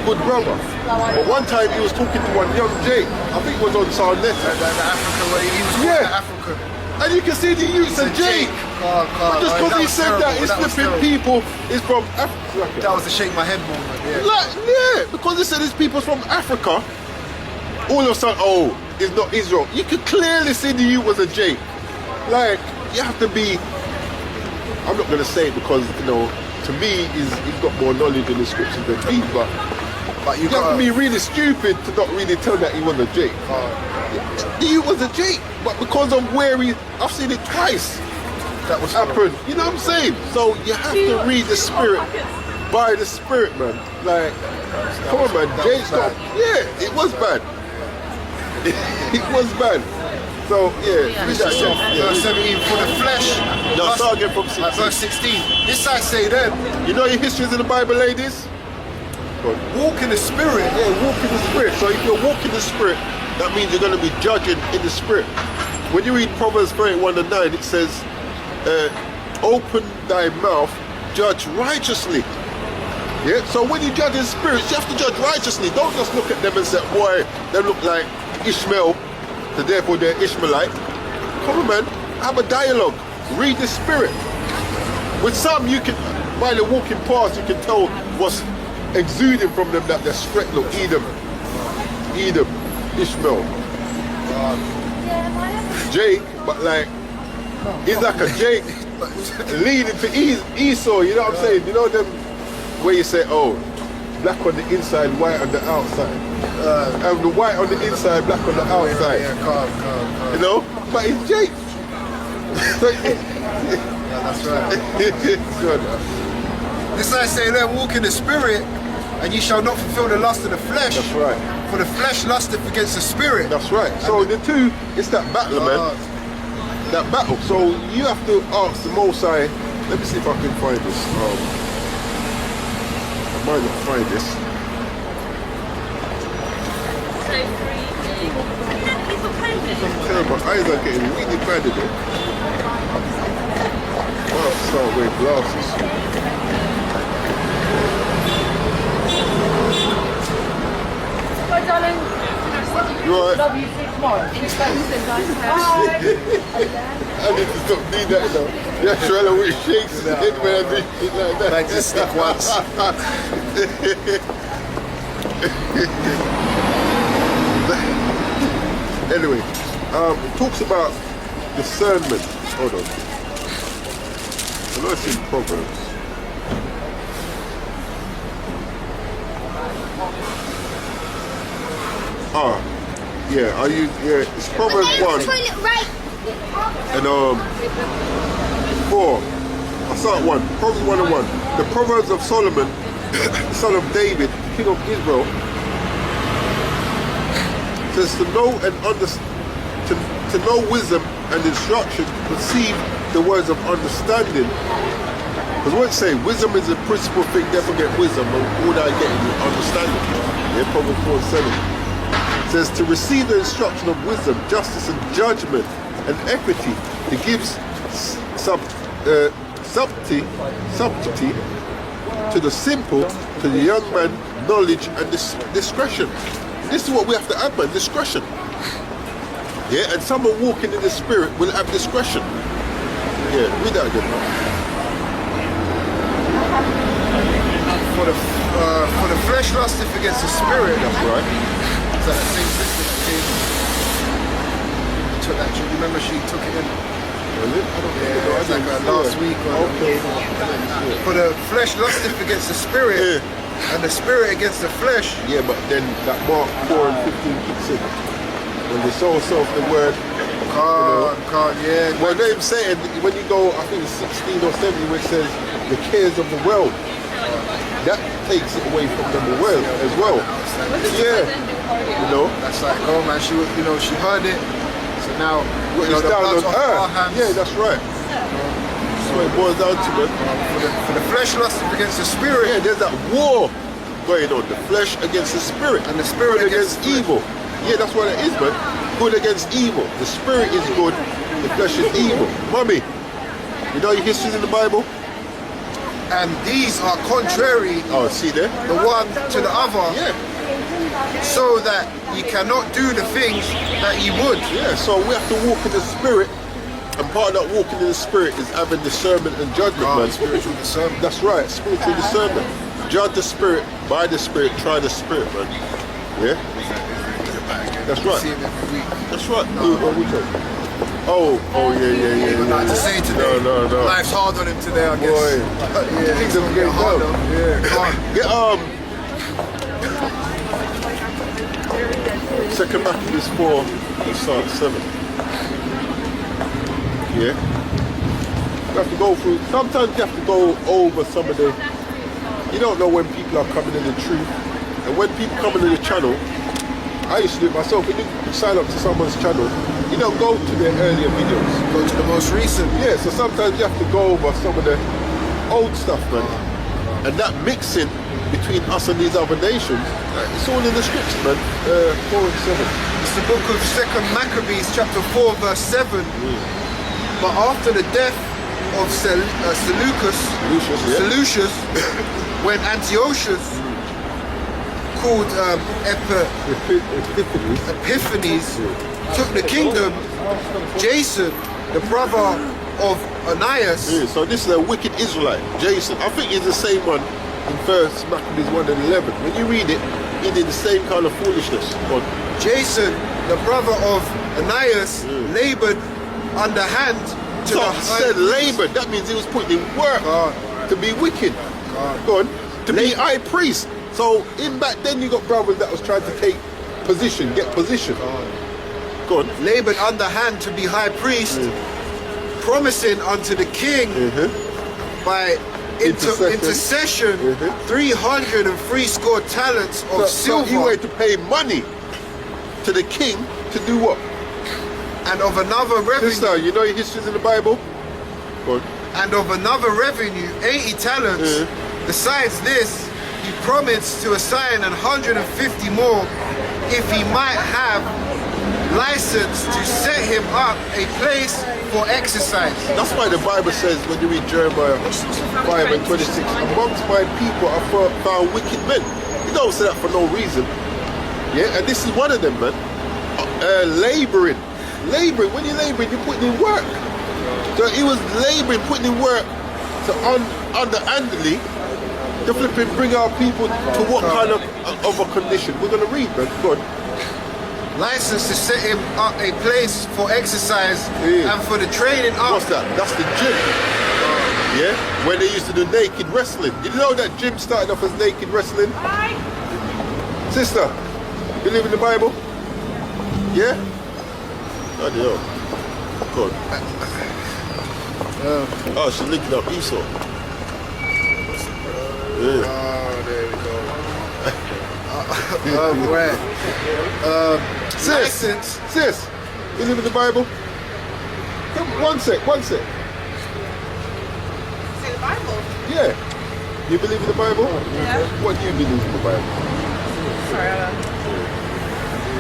good brother. But one time he was talking to one young Jake, I think it was on Sarnetta. The African way he was Yeah. the African. And you can see the youths and Jake. But just because he said that he's flipping people is from Africa. That was the shake my head moment. Yeah. Like, yeah, because he said his people's from Africa, all of a sudden, oh, it's not Israel. You could clearly see the youth was a Jake. Like, you have to be, I'm not going to say it because, you know, to me, he's got more knowledge in the scriptures than me, but But you You have gotta- to be really stupid to not really tell that he was a Jake. He was a Jake, but because of where I've seen it twice that was happen. You know what I'm saying? So you have to read the spirit by the spirit, man. Like, come on, man. that Jake's was not. bad. Yeah, it was bad. It was bad. So yeah, read that again. Yeah. Verse 17, for the flesh. No, lust- start again from 16. Verse 16. This I say then, You know your histories in the Bible, ladies? Go on. walk in the spirit. Yeah, walk in the spirit. So if you're walking the spirit, that means you're going to be judging in the spirit. When you read Proverbs 31:9, it says, open thy mouth, judge righteously. Yeah, so when you judge in spirits, you have to judge righteously. Don't just look at them and say, boy, they look like Ishmael, so therefore they're Ishmaelite. Come on, man, have a dialogue. Read the spirit. With some, you can, while they're walking past, you can tell what's exuding from them, that they're straight. Look, Edom, Ishmael, Jake, but like, he's like a Jake leading to Esau, you know what I'm saying? You know them, where you say, oh, black on the inside, white on the outside. And the white on the inside, black on the outside. Yeah, calm. You know? But it's Jake. That's right. Good. This I say then, walk in the spirit, and ye shall not fulfill the lust of the flesh. That's right. For the flesh lusteth against the spirit. That's right. So the two, it's that battle, man. That battle. So you have to ask the Most High. Let me see if I can find this. I might not find this. My eyes are getting really bad in it. I have to start wearing glasses. Bye, darling. You alright? Love you. See you tomorrow. I need to stop doing that now. Yeah, Shrella with shakes his head when I do shit like that. Like to stick once. Anyway, it talks about discernment. Hold on. I know it's in Proverbs. It's Proverbs 1 and 4. I'll start 1. Proverbs 1 and 1. The Proverbs of Solomon, son of David, king of Israel, says to know and to know wisdom and instruction, to perceive the words of understanding. Because what it say, wisdom is a principal thing, never get wisdom, but all I get is understanding. Yeah, Proverbs 4 and 7. It says to receive the instruction of wisdom, justice and judgment and equity, it gives subtlety to the simple, to the young man, knowledge and discretion. This is what we have to have, man, discretion. Yeah, and someone walking in the spirit will have discretion. Yeah, read that again. For the flesh lusteth against the spirit. That's right. Is that the same sister that came? Took that. Do you remember she took it in? Yeah, it's like last week. Okay. For the flesh lusteth against the spirit, and the spirit against the flesh. Yeah, but then that Mark 4 and 15 kicks in. When they saw self the word. Yeah. Well, they say it when you go, I think it's 16 or 17, where it says the cares of the world. That takes it away from them as well. Yeah. You know? That's like, oh man, she heard it. So now, It's the down on blood's off her. our hands. Yeah, that's right. That's what it boils down to, man. For the flesh lusteth against the spirit. Yeah, there's that war going on. The flesh against the spirit. And the spirit good against against evil. Yeah, that's what it is, man. Good against evil. The spirit is good, the flesh is evil. Mommy, you know your history in the Bible? And these are contrary, Oh, see there? the one to the other, Yeah, so that ye cannot do the things that ye would. yeah. So we have to walk in the spirit. And part of that walking in the spirit is having discernment and judgment, man. Spiritual discernment. That's right, spiritual discernment. Judge the spirit, by the spirit, try the spirit, man. Yeah? That's right. See him every week. That's right. Which one? Oh, yeah. Like to say today, No. life's hard on him today, I guess. Boy. Yeah, Things are getting harder. down. Yeah, can't. Get Second Maccabees 4, you start 7. Yeah. You have to go through, sometimes you have to go over some of the, you don't know when people are coming in the truth. And when people come into the channel, I used to do it myself. When you sign up to someone's channel, you don't go to their earlier videos. Go to the most recent. Yeah, so sometimes you have to go over some of the old stuff, man. And that mixing between us and these other nations, it's all in the scripts, man. 4 and 7. It's the book of 2nd Maccabees, chapter 4, verse 7. But after the death of Seleucus, when Antiochus, called Epiphanes, took the kingdom, Jason, the brother of Onias. Yeah, so this is a wicked Israelite, Jason. I think he's the same one in 1 Maccabees 1 and 11. When you read it, he did the same kind of foolishness. Jason, the brother of Onias, labored underhand to So said labored, that means he was putting in work to be wicked. Go on. To be high priest. So in back then you got brothers that was trying to take position, get position. Go on. Labored underhand to be high priest, promising unto the king by intercession 303 score talents of So he silver, wanted to pay money to the king to do what? and of another revenue, Sister, you know your histories in the Bible? Go on. and of another revenue 80 talents. Besides this, he promised to assign 150 more if he might have license to set him up a place for exercise. That's why the Bible says when you read Jeremiah 5 and 26, amongst my people are found wicked men. You don't say that for no reason. Yeah, and this is one of them, man. Laboring. Laboring, when you're laboring, you're putting in work. So he was laboring, putting in work to underhandedly to flipping bring our people to what kind of a condition. We're going to read, man. Go on. License to set him up a place for exercise and for the training up. What's that? That's the gym. Yeah? Where they used to do naked wrestling. You know that gym started off as naked wrestling? Sister, believe in the Bible? Yeah? Bloody hell. God. Oh, she's linking up Esau. Yeah. Oh, there we go. Right. Sis, believe in the Bible? Come, one sec. Say the Bible. Yeah. You believe in the Bible? Yeah. What do you believe in the Bible? Sorry,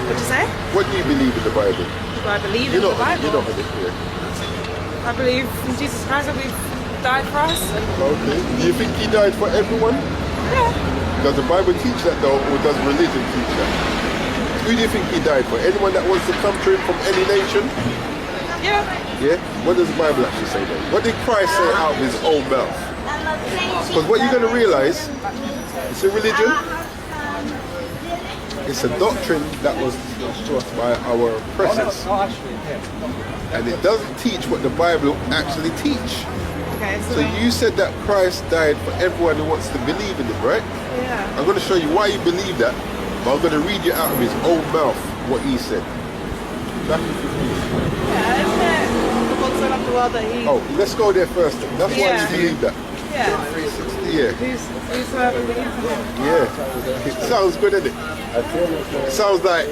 what'd you say? What do you believe in the Bible? Do I believe in the Bible? You know how to hear. I believe in Jesus Christ that we've died for us. Okay. Do you think he died for everyone? Yeah. Does the Bible teach that though, or does religion teach that? Who do you think he died for? Anyone that wants to come to him from any nation? Yeah. Yeah? What does the Bible actually say then? What did Christ say out of his own mouth? Because what you're going to realize, it's a religion, it's a doctrine that was taught by our oppressors. And it doesn't teach what the Bible actually teach. Okay, So you said that Christ died for everyone who wants to believe in it, right? yeah. I'm going to show you why you believe that, but I'm going to read you out of his own mouth what he said. Back in 15. Yeah, isn't it? The God so loved the world that he... Oh, let's go there first then. That's why Yeah. you believe that. Yeah. Yeah, Whosoever believes in him. yeah. It sounds good, doesn't it? It sounds like...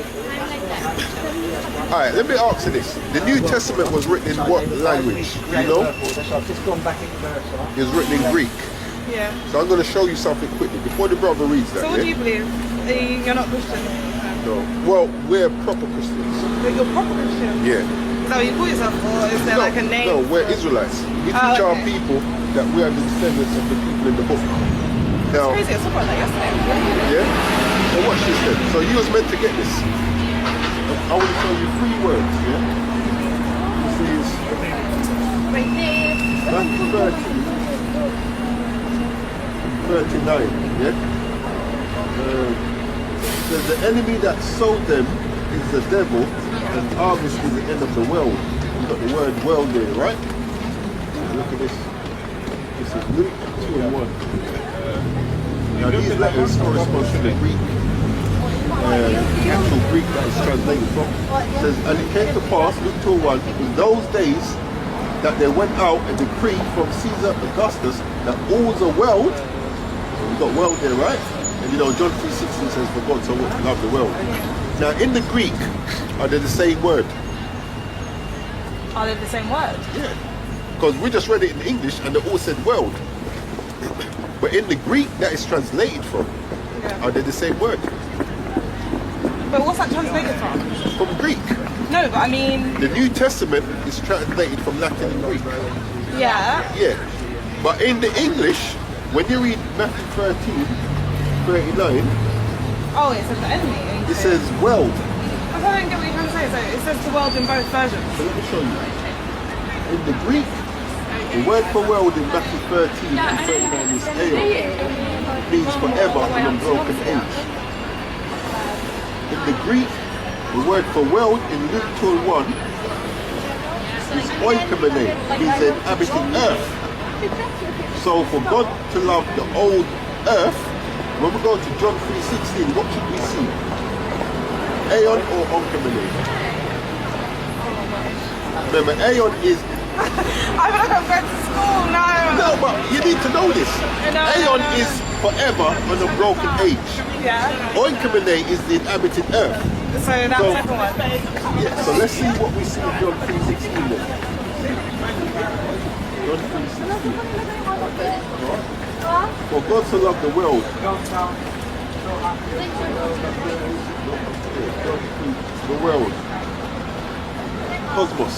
Alright, let me ask you this. The New Testament was written in what language? You know? It was written in Greek. Yeah. So I'm going to show you something quickly before the brother reads that. So what do yeah? you believe? You're not Christian? No. Well, we're proper Christians. But you're proper Christian? Yeah. Is that what you call yourself, or is there like a name? No, we're Israelites. We teach Oh, our okay. people that we are the descendants of the people in the book. Now, Crazy, I saw about that yesterday. yeah? So watch this then. So you was meant to get this. I want to show you 3 words, yeah? This is Matthew 39, yeah? Says the enemy that sowed them is the devil, and harvest is the end of the world. You've got the word world there, right? Look at this. This is Luke 2 and 1. Now these letters correspond to the Greek actual Greek that it's translated from. It says, and it came to pass, Luke 2:1, in those days that there went out a decree from Caesar Augustus that all the world, so we got world there, right? And you know, John 3:16 says, for God so loved the world. Now in the Greek, are they the same word? Are they the same word? Yeah. Because we just read it in English and they all said world. But in the Greek that is translated from, are they the same word? But what's that translated from? From Greek. No, but I mean, The New Testament is translated from Latin and Greek. yeah. Yeah. But in the English, when you read Matthew 13:39, Oh, it says the enemy. it says world. I don't get what you're trying to say. So it says the world in both versions. So let me show you. In the Greek, the word for world in Matthew 13:39 is aeon. Means forever and unbroken age. In the Greek, the word for world in Luke 2:1 is oikomene, means the inhabited earth. So for God to love the old earth, when we go to John 3:16, what should we see? Aeon or oikomene? Remember, aeon is I feel like I'm going to school now. no, but you need to know this. know. Aeon is forever and unbroken age. Yeah. Oikomene is the inhabited earth. So that's So- the second one. Yeah, so let's see what we see in John 3:16 then. John 3:16. For God so loved the world. The world. Cosmos.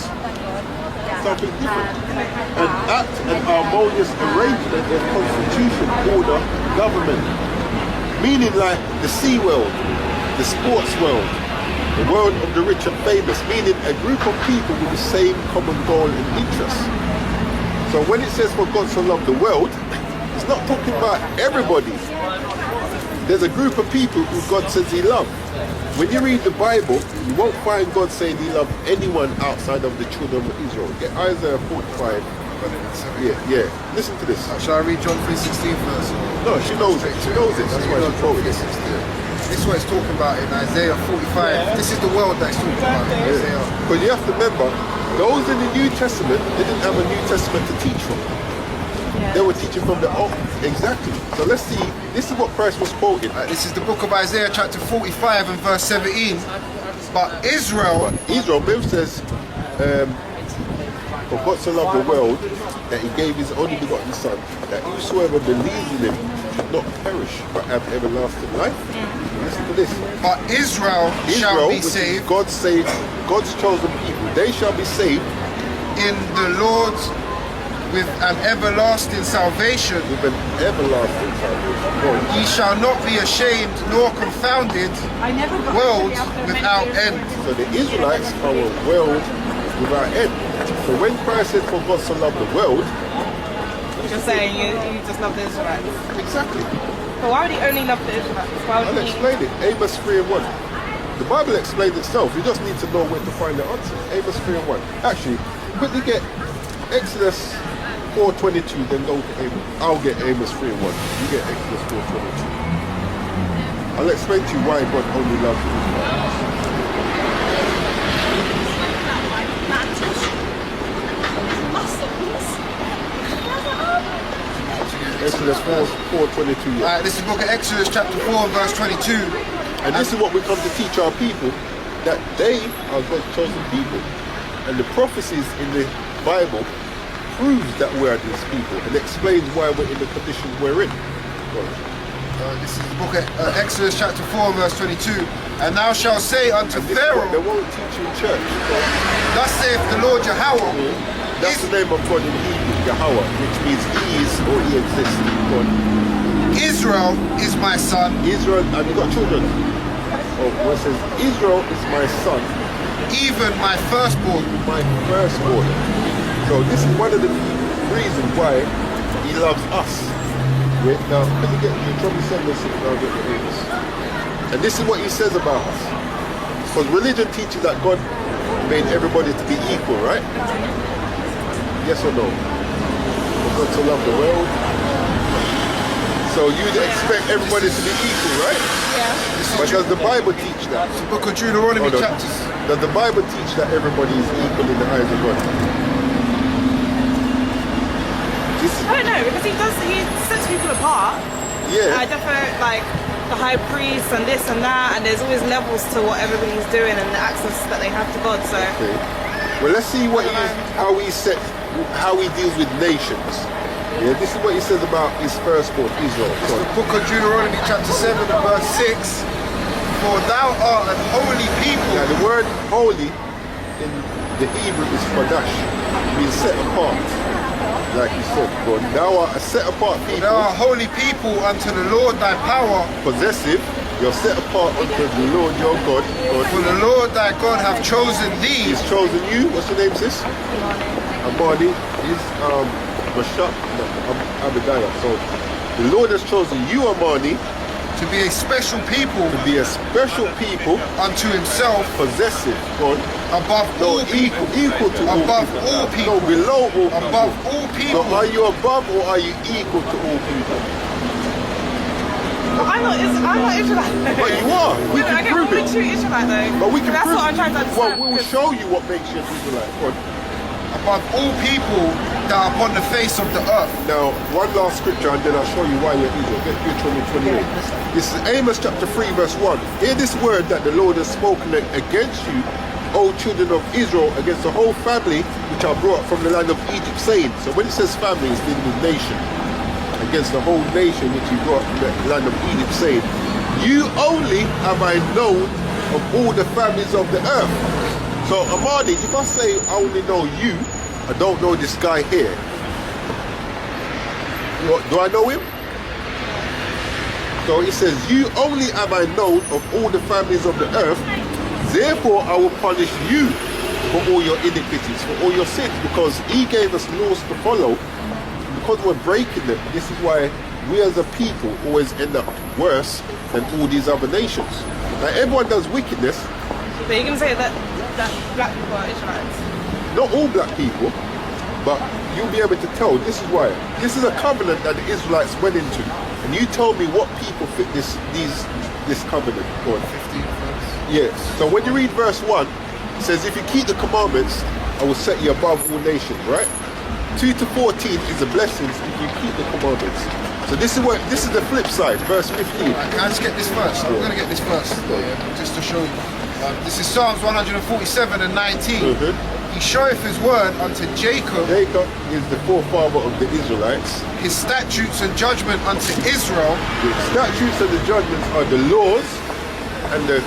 Something different. An act and harmonious arrangement of constitution, order, government. Meaning like the sea world, the sports world, the world of the rich and famous, meaning a group of people with the same common goal and interests. So when it says for God so loved the world, it's not talking about everybody. There's a group of people who God says he loved. When you read the Bible, you won't find God saying he loved anyone outside of the children of Israel. Get Isaiah 45. Yeah. Listen to this. Shall I read John 3:16 first? No, she knows it. She knows it. That's why she quoted it. This is what it's talking about in Isaiah 45. This is the world that it's talking about in Isaiah. But you have to remember, those in the New Testament, they didn't have a New Testament to teach from. They were teaching from the Old. Exactly. So let's see. This is what Christ was quoting. This is the book of Isaiah chapter 45 and verse 17. But Israel, Israel, Bible says, for God so loved the world that he gave his only begotten Son, that whosoever believes in him should not perish but have everlasting life. Listen to this. but Israel shall Israel, be which is saved God's chosen people, they shall be saved in the Lord with an everlasting salvation. with an everlasting salvation. Go on. Ye shall not be ashamed nor confounded, I never got world to the after without many years. end. So the Israelites are a world without end. So when Christ said for God so loved the world, You're saying you just love the Israelites. exactly. But why would he only love the Israelites? Why I'll would he? explain it. Amos 3:1. The Bible explains itself. You just need to know where to find the answer. Amos 3:1. Actually, quickly get Exodus 4:22, then go to Amos. I'll get Amos 3:1. You get Exodus 4:22. I'll explain to you why God only loves the Israelites. Exodus 4:22. Yeah. This is the book of Exodus chapter 4 and verse 22. And this is what we come to teach our people, that they are God's chosen people. And the prophecies in the Bible proves that we are these people and explains why we're in the conditions we're in. Go on. This is the book of Exodus chapter 4 and verse 22. And thou shalt say unto And this is what they Pharaoh, won't teach you in church. thus saith the Lord Yahweh, That's the name of God in Hebrew, Yahweh, which means he is or he exists. God. Israel is my son, Israel, have you got children? Oh, well, it says, Israel is my son, even my firstborn. my firstborn. So this is one of the reasons why he loves us. Wait, now, let me get Deuteronomy 7:6, now I'll get the Amos. And this is what he says about us. Because religion teaches that God made everybody to be equal, right? Yes or no? For God to love the world. So you'd expect everybody to be equal, right? Yeah. But does the Bible teach that? It's the book of Deuteronomy Hold on. chapters. Does the Bible teach that everybody is equal in the eyes of God? This, I don't know because he sets people apart. yeah. Different like the high priest and this and that, and there's always levels to what everybody's doing and the access that they have to God. So Okay. Well, let's see how he deals with nations. Yeah, this is what he says about his firstborn, Israel. It's the book of Deuteronomy chapter 7 and verse 6. For thou art an holy people. Now, the word holy in the Hebrew is Kodash, means set apart. Like you said, God, thou art a set apart people, Thou art holy people unto the Lord thy power. possessive. You're set apart unto the Lord your God. For the Lord thy God hath chosen thee He's chosen you. What's your name, sis? Amani is Rashad, no, Abadiah. So the Lord has chosen you, Amani, to be a special people to be a special people, unto himself, possessive, God. above all No, people. equal to Above all all people. people. No, below all people. Above all So people. are you above or are you equal to all people? but I'm not Israelite. But you are. We Yeah, can okay, prove but we're it. true Israelite though. But we can That's prove what I'm trying to Well, understand. we'll show you what makes you an Israelite. God. Above all people that are upon the face of the earth. Now, one last scripture and then I'll show you why you're Israel. Get Deuteronomy 28. This is Amos chapter 3 verse 1. Hear this word that the Lord has spoken against you, O children of Israel, against the whole family which are brought from the land of Egypt, saying. So when it says family, it's dealing with nation. Against the whole nation which he brought from the land of Egypt, saying, you only have I known of all the families of the earth. So Amadi, if I say I only know you, I don't know this guy here. Do I know him? So he says, you only have I known of all the families of the earth, therefore I will punish you for all your iniquities, for all your sins, because he gave us laws to follow. Because we're breaking them, this is why we as a people always end up worse than all these other nations. Now everyone does wickedness, But you're gonna say that black people are Israelites. not all black people, but you'll be able to tell. This is why. This is a covenant that the Israelites went into. And you told me what people fit this covenant on. 15 verse. Yes. So when you read verse 1, it says, if you keep the commandments, I will set you above all nations, right? 2 to 14 is the blessings if you keep the commandments. So this is the flip side, verse 15. Right, can I just get this first? I'm going to get this first, just to show you. This is Psalms 147 and 19. He showeth his word unto Jacob, Jacob is the forefather of the Israelites. his statutes and judgment unto Israel. The statutes and the judgments are the laws and the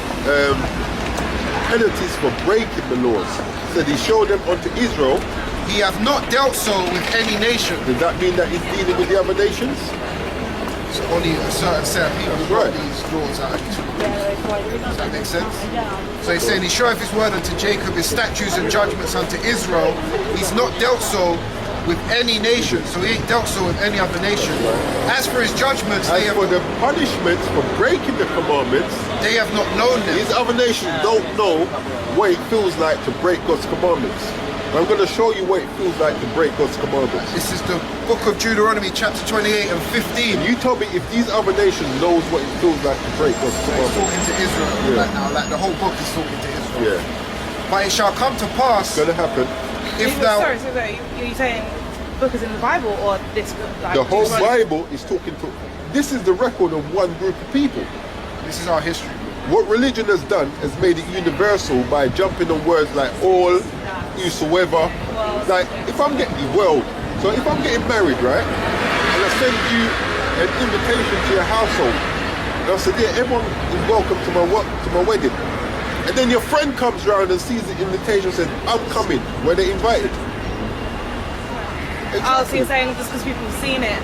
penalties for breaking the laws. So he showed them unto Israel. He hath not dealt so with any nation. Does that mean that he's dealing with the other nations? So only a certain set of people Right. brought these laws out. Does that make sense? So he's saying he showeth his word unto Jacob, his statutes and judgments unto Israel. He's not dealt so with any nation. So he ain't dealt so with any other nation. As for his judgments, As for the punishments for breaking the commandments, they have not known them. these other nations don't know what it feels like to break God's commandments. I'm going to show you what it feels like to break God's commandments. This is the book of Deuteronomy chapter 28 and 15. You told me if these other nations knows what it feels like to break God's He's commandments. talking to Israel Yeah. right now, like the whole book is talking to Israel. Yeah, But it shall come to pass it's going to happen. if thou... Sorry, so that you're saying book is in the Bible or this book? Like, The whole Deuteronomy? Bible is talking to... This is the record of one group of people. This is our history. What religion has done has made it universal by jumping on words like all, whosoever. Like, if I'm getting so if I'm getting married, right, and I send you an invitation to your household, and I said, yeah, everyone is welcome to my wedding. And then your friend comes around and sees the invitation and says, I'm coming, where they invited. Oh, so you're saying just because people have seen it,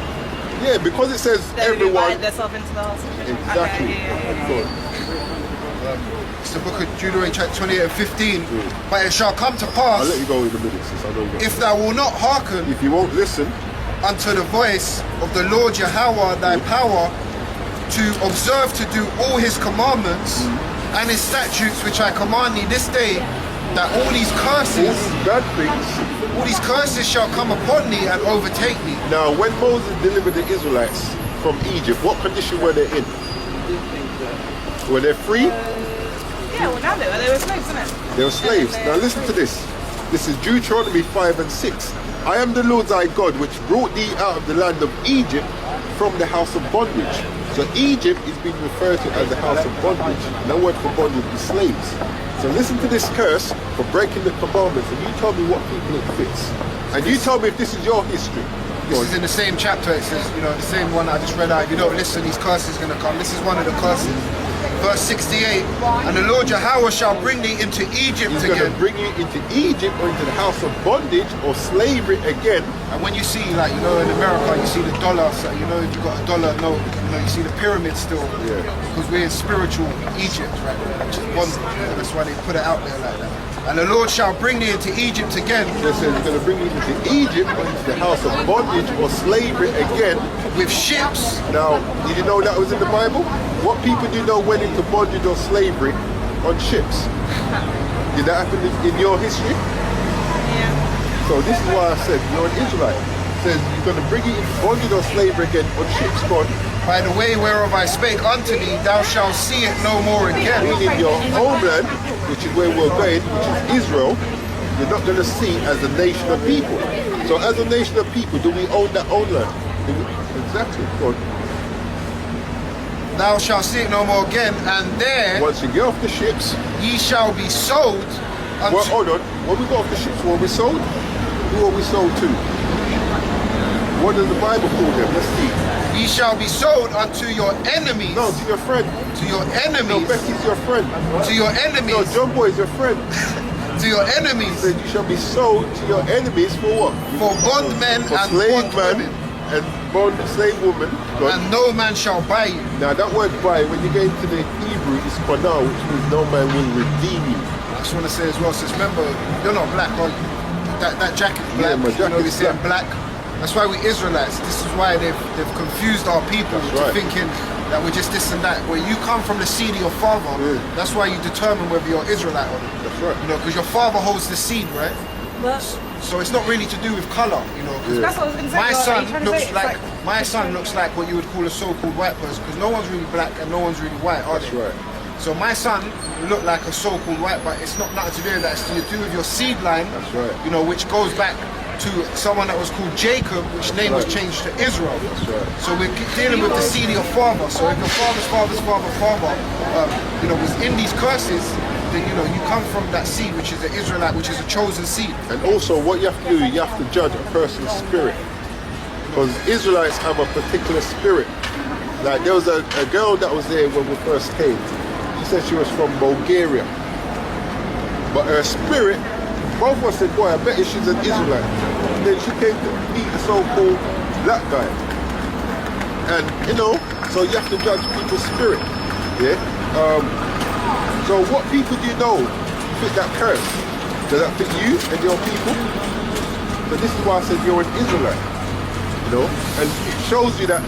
Yeah, because it says then they everyone. invite themselves into the house? Exactly. Okay, yeah. It's the book of Deuteronomy chapter 28 and 15. But it shall come to pass, I'll let you go in a minute, sis. I know you got if thou wilt not hearken If you won't listen, unto the voice of the Lord Yahweh thy power, to observe to do all his commandments and his statutes which I command thee this day, that all these all curses, these bad things. shall come upon thee and overtake thee. Now, when Moses delivered the Israelites from Egypt, what condition were they in? Were they free? Yeah, well now they were slaves, isn't it? They were slaves. Now listen to this. This is Deuteronomy 5 and 6. I am the Lord thy God, which brought thee out of the land of Egypt from the house of bondage. So Egypt is being referred to as the house of bondage. No word for bondage is slaves. So listen to this curse for breaking the commandments, and you tell me what people it fits. And you tell me if this is your history. This is in the same chapter. It says, you know, the same one I just read out. If you don't listen, these curses are going to come. This is one of the curses. Verse 68, and the Lord Yahweh shall bring thee into Egypt He's going again. to bring you into Egypt or into the house of bondage or slavery again. And when you see, like, you know, in America, you see the dollar, so, you know, if you got a dollar note, you know, you see the pyramid still. Yeah. Because we're in spiritual Egypt, right? Which is bondage. That's why they put it out there like that. And the Lord shall bring thee into Egypt again. They said he's going to bring you into Egypt or into the house of bondage or slavery again. With ships. Now, did you know that was in the Bible? What people do you know went into bondage or slavery on ships? Did that happen in your history? Yeah. So this is why I said you're an Israelite. It says you're going to bring you into bondage or slavery again on ships, God. By the way whereof I spake unto thee, thou shalt see it no more again. Meaning your homeland, which is where we're going, which is Israel, you're not going to see as a nation of people. So as a nation of people, do we own that own land? Exactly. God. Thou shalt see it no more again, and there Once you get off the ships, ye shall be sold unto... well, hold on. When we got off the ships, were we sold? Who are we sold to? What does the Bible call them? Let's see. Ye shall be sold unto your enemies. No, to your friend. To your No, enemies. Becky's your friend. To your No, enemies. John Boy is your friend. To your enemies. Said you shall be sold to your enemies for what? For bondmen For and slave man bondwomen. and bond slave woman. God. And no man shall buy you. Now that word buy, when you get into the Hebrew, is qanah, which means no man will redeem you. I just want to say as well, since remember, you're not black, are you? That jacket's black. Yeah, my you know, we jacket's say black. black. That's why we Israelites. This is why they've confused our people That's to right. thinking that we're just this and that. Where you come from the seed of your father, Yeah. that's why you determine whether you're Israelite or not. That's right. You know, because your father holds the seed, right? But So it's not really to do with color, you know. 'cause that's what I was going to say. my like, son are you trying to looks say it's like my son looks like what you would call a so-called white person, because no one's really black and no one's really white, are That's they? right. So my son looked like a so-called white, but it's not nothing to do with that. It's to do with your seed line. That's right. You know, which goes back to someone that was called Jacob, which name was right. changed to Israel. That's right. So we're dealing with the seed of your father. So if your father's father, you know, was in these curses, then you know you come from that seed, which is the Israelite, which is a chosen seed. And also, what you have to do, you have to judge a person's spirit. Because Israelites have a particular spirit. Like, there was a girl that was there when we first came. She said she was from Bulgaria. But her spirit, both of us said, boy, I bet you she's an Israelite. And then she came to meet the so-called black guy. And, you know, so you have to judge people's spirit. Yeah? So what people do you know fit that curse? Does that fit you and your people? So this is why I said you're an Israelite. You know? And it shows you that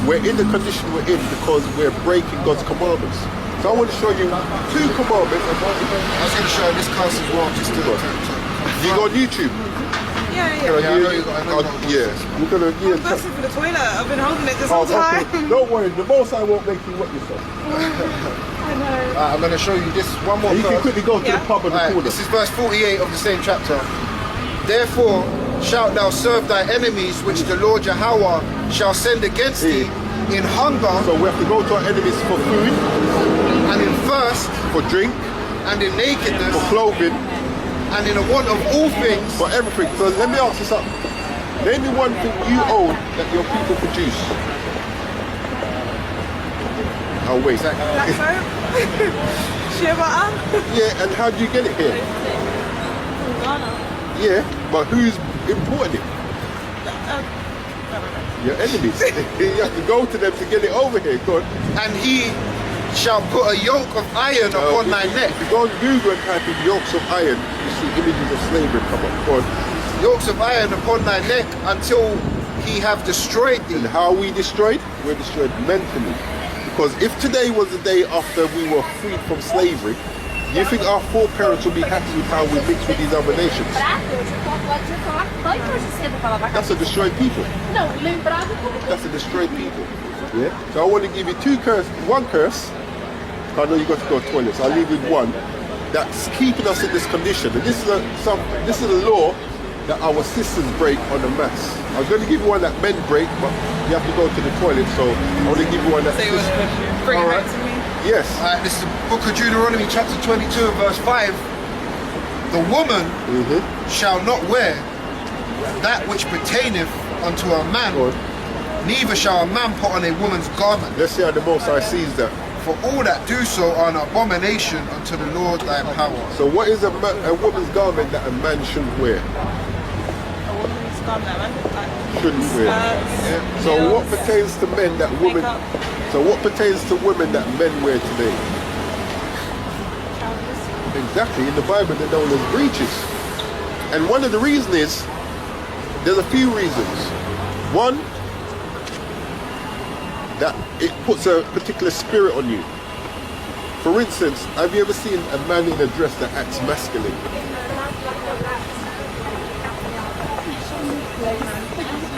we're in the condition we're in because we're breaking God's commandments. So I want to show you two commandments. I was going to show this curse as well, just to You go on YouTube. Yeah, Yeah, I know you got- I know you got- Yeah. We're gonna I'm busting for the toilet. I've been holding it this Oh, whole time. okay. Don't worry, the most I won't make you wet yourself. I know. I'm going to show you this one more And you can verse. quickly go to Yeah. the pub and the Alright, corner. this is verse 48 of the same chapter. Therefore shalt thou serve thy enemies, which the Lord Yahweh shall send against thee in hunger So we have to go to our enemies for food, and in thirst for drink, and in nakedness for clothing, and in a want of all things. for everything. So let me ask you something. Name me one thing you own that your people produce. Oh wait. Black soap. Shea butter. Yeah, and how do you get it here? From Ghana. Yeah, but who's importing it? Your enemies. You have to go to them to get it over here. Go on. And he shall put a yoke of iron upon thy neck. If you go on Google and type in yokes of iron, you see images of slavery come up. Go on. Yokes of iron upon thy neck until he have destroyed thee. And how are we destroyed? We're destroyed mentally. Because if today was the day after we were freed from slavery, do you think our foreparents will be happy with how we mix with these other nations? That's a destroyed people. That's a destroyed people. Yeah. So I want to give you one curse. I know you got to go to the toilet, so I'll leave with one that's keeping us in this condition. And this is a law that our sisters break on the mass. I was going to give you one that men break, but you have to go to the toilet, so I want to give you one that. So you want to bring it back to me? Yes. This is the book of Deuteronomy chapter 22 and verse 5. The woman shall not wear that which pertaineth unto a man, neither shall a man put on a woman's garment. Let's see how the Most High sees that. For all that do so are an abomination unto the Lord thy power. So what is a woman's garment that a man shouldn't wear? A woman's garment, Shouldn't wear. skirts, So what heels, pertains to men that women? makeup, So what pertains to women that men wear today? trousers. Exactly. In the Bible, they're known as breeches. And one of the reasons is there's a few reasons. One, that it puts a particular spirit on you. For instance, have you ever seen a man in a dress that acts masculine?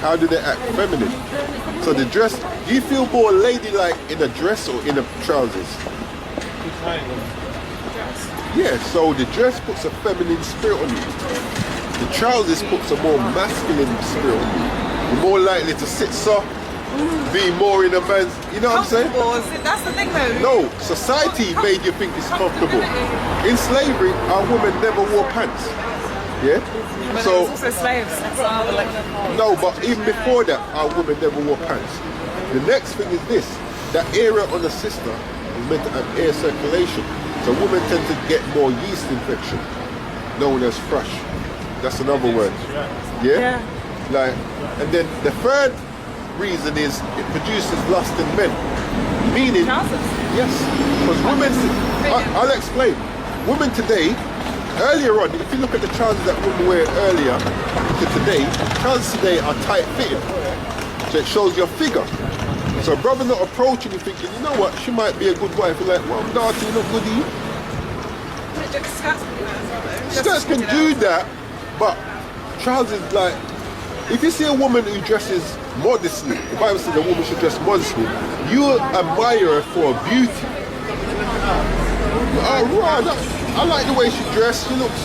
How do they act? Feminine. So the dress, do you feel more ladylike in a dress or in a trousers? Yeah, so the dress puts a feminine spirit on you. The trousers puts a more masculine spirit on you. You're more likely to sit soft, be more in a man's, you know what I'm saying? Comfortable, that's the thing though. No, society made you think it's comfortable. In slavery, our women never wore pants. Yeah? But So, there's also slaves. no, but even before that, our women never wore pants. The next thing is this, that area on the sister is meant to have air circulation. So women tend to get more yeast infection, known as thrush. That's another word. Yeah? Like, and then the third reason is it produces lust in men. Meaning, Trousers. yes, because women, I'll explain. Women today, earlier on, if you look at the trousers that women wear earlier to today, trousers today are tight fitting. So it shows your figure. So a brother not approaching you thinking, you know what, she might be a good wife. You're like, well, naughty, look goody. Skirts can do that, but trousers, like, if you see a woman who dresses modestly, the Bible says a woman should dress modestly, you admire her for her beauty. Oh, right, I like the way she dressed, she looks.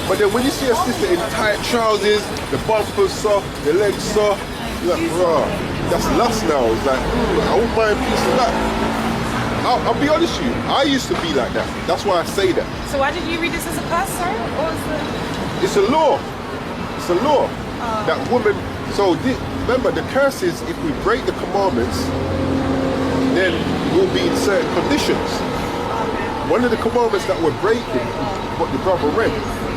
But then when you see a sister in tight trousers, the bumpers soft, the legs soft, you're like, raw, that's lust now. It's like, I won't mind a piece of that. I'll be honest with you, I used to be like that. That's why I say that. So why did you read this as a curse, sorry? Or was it? It's a law. It's a law that women. So remember, the curse is if we break the commandments, then we'll be in certain conditions. One of the commandments that we're breaking, what the brother read,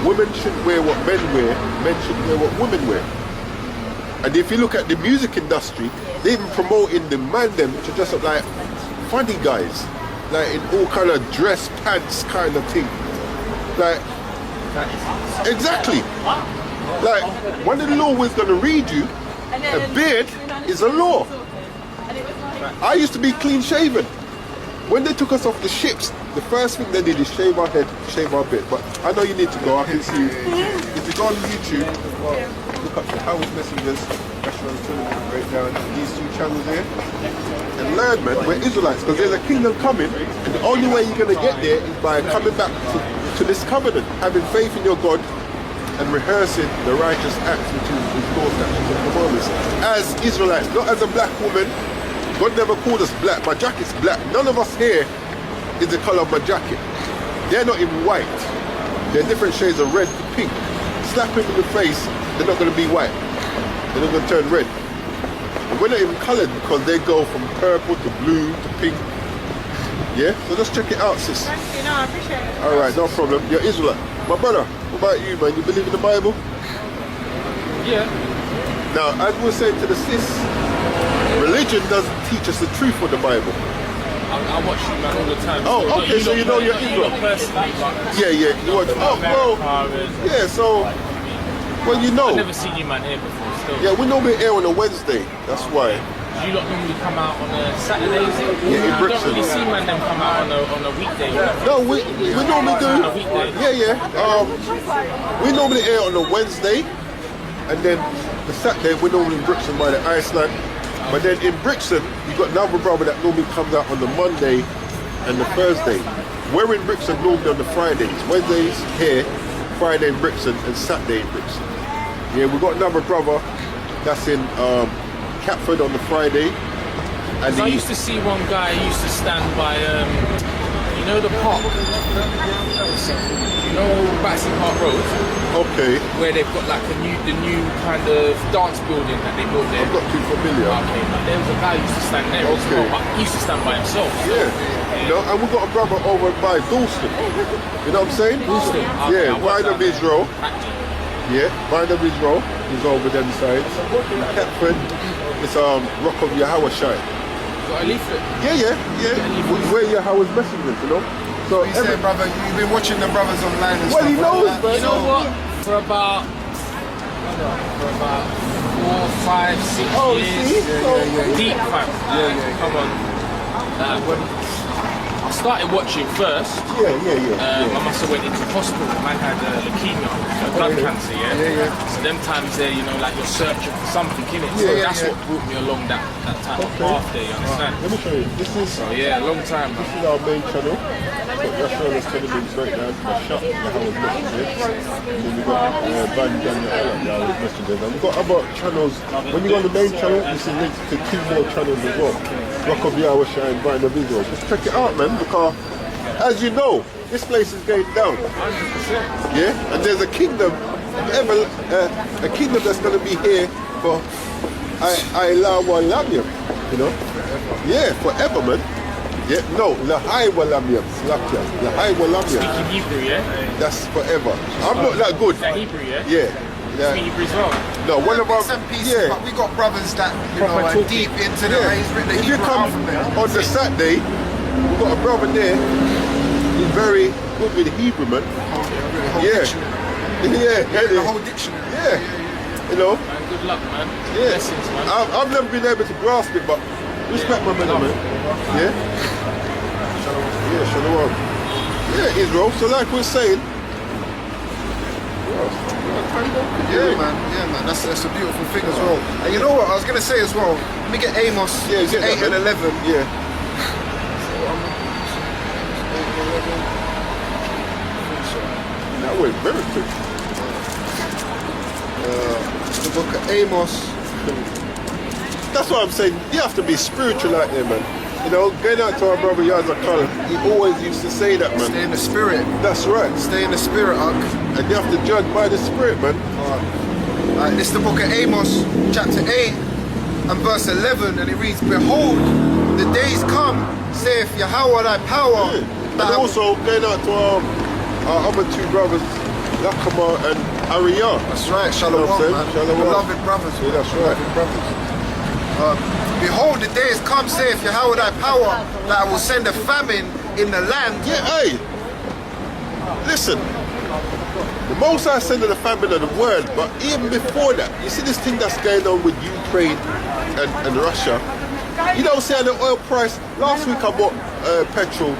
women shouldn't wear what men wear, men shouldn't wear what women wear. And if you look at the music industry, they even promoting the man them to dress up like funny guys, like in all kind of dress pants kind of thing. Like, exactly. Like, one of the law was going to read you, a beard is a law. I used to be clean shaven. When they took us off the ships, the first thing they did is shave our head, shave our beard. But I know you need to go, I can see you. If you go on YouTube, look up the Howard Messengers, Restaurant Tournament, right down these two channels here. And learn, man, we're Israelites, because there's a kingdom coming, and the only way you're going to get there is by coming back to this covenant, having faith in your God, and rehearsing the righteous acts which is his law, statutes, and commandments. As Israelites, not as a black woman. God never called us black. My jacket's black. None of us here is the color of my jacket. They're not even white. They're different shades of red to pink. Slap him in the face, they're not going to be white. They're not going to turn red. And we're not even colored because they go from purple to blue to pink. Yeah? So just check it out, sis. Thank you, no, I appreciate it. Alright, no problem. You're Israelite. My brother, what about you, man? You believe in the Bible? Yeah. Now, as we're saying to the sis, religion doesn't teach us the truth of the Bible. I watch you, man, all the time. Oh, okay, so you know you're Israel. Yeah, yeah, you watch. Oh, well, yeah, so, well, you know. I've never seen you, man, here before, still. Yeah, we normally air on a Wednesday, that's why. You lot normally come out on a Saturday, is it? Yeah, in I Brixton. don't really see man them come out on a weekday. No, we normally do. Yeah, yeah. We normally air on a Wednesday, and then the Saturday we're normally in Brixton by the Iceland. But then in Brixton, you got another brother that normally comes out on the Monday and the Thursday. We're in Brixton normally on the Fridays. Wednesdays here, Friday in Brixton, and Saturday in Brixton. Yeah, we got another brother that's in Catford on the Friday. And I used to see one guy who used to stand by, you know, the park. You know, Battersea Park Road, okay, where they've got like the new kind of dance building that they built there. I'm not too familiar. Okay, but there was a guy who used to stand there as Okay. well, but he used to stand by himself. Yeah. You know, and we got a brother over by Dalston. You know what I'm saying? Dalston? Okay, Yeah, I watched Vine of that. Israel. Actually, Yeah, Vine of Israel is over them sides. In Catford, it's Rock of Yahweh Shine. got a leaflet. Yeah. We're Yahweh's messengers, you know. So He said, brother, you've been watching the brothers online and Well, stuff he knows, like that. man. You know what? For about 4, 5, 6 Oh, years. see? Deep fam. Come on. When I started watching first, Yeah. I must have went into hospital. Man had leukemia, blood cancer, yeah? So them times there, you know, like you're searching for something, innit? So that's what brought me along that type of path there, you understand? Let me show you. This is So yeah, a long time, man. this is our main channel. Got Yahweh Television breakdown, the shop, Yahweh's messengers. And then we got Van Daniel Allah, Yahweh's messengers. And we've got other channels. When you go on the main channel, this is linked to 2 more channels as well. Rock of Yahweh Shine, Vine of Israel. Just check it out, man, because as you know, this place is going down. 100%. Yeah, and there's a kingdom, a kingdom that's going to be here for Ayla Walamium, you know. Yeah, forever, man. Yeah, no, Lahai Walamium, Slakia, Lahai Walamium. Speaking Hebrew, yeah? That's forever. I'm not that good. Is that Hebrew, yeah? Yeah. Speak Hebrew as well. No, one of our Bits and pieces, yeah. but we got brothers that, you know, Proper are talking. deep into the, he's written the If you Hebrew come alphabet. on the Saturday, we've got a brother there. He's very good with Hebrew, man. The whole Yeah. dictionary. Yeah, The whole dictionary. yeah. You know, Man, good luck, man. yeah. Blessings, man. I've never been able to grasp it, but respect my brother, man. Yeah. Yeah, shalom. Yeah, Israel. So like we're saying, Yeah, man. That's a beautiful thing as well. And you know what? I was gonna say as well. Let me get Amos. Yeah, it's get that, 8 and man. 11. Yeah. That went very quick. The book of Amos. That's what I'm saying. You have to be spiritual out there, man. You know, going out to our brother Yazakal, he always used to say that, man. Stay in the spirit. That's right. Stay in the spirit, Ak. And you have to judge by the spirit, man. This is the book of Amos, chapter 8 and verse 11, and it reads, Behold, the days come, saith Yahweh thy power. And that I will-" also going out to our other 2 brothers, Yakama and Ariyah. That's right, Shalom, You know what I'm saying? man. Shalom. Beloved brothers. Yeah, that's right. Beloved brothers. Behold, the days come, saith Yahweh thy power, that I will send a famine in the land. Yeah, hey. Listen. The Most High sending the famine of the world, but even before that, you see this thing that's going on with Ukraine and Russia. You don't see the oil price. Last week I bought petrol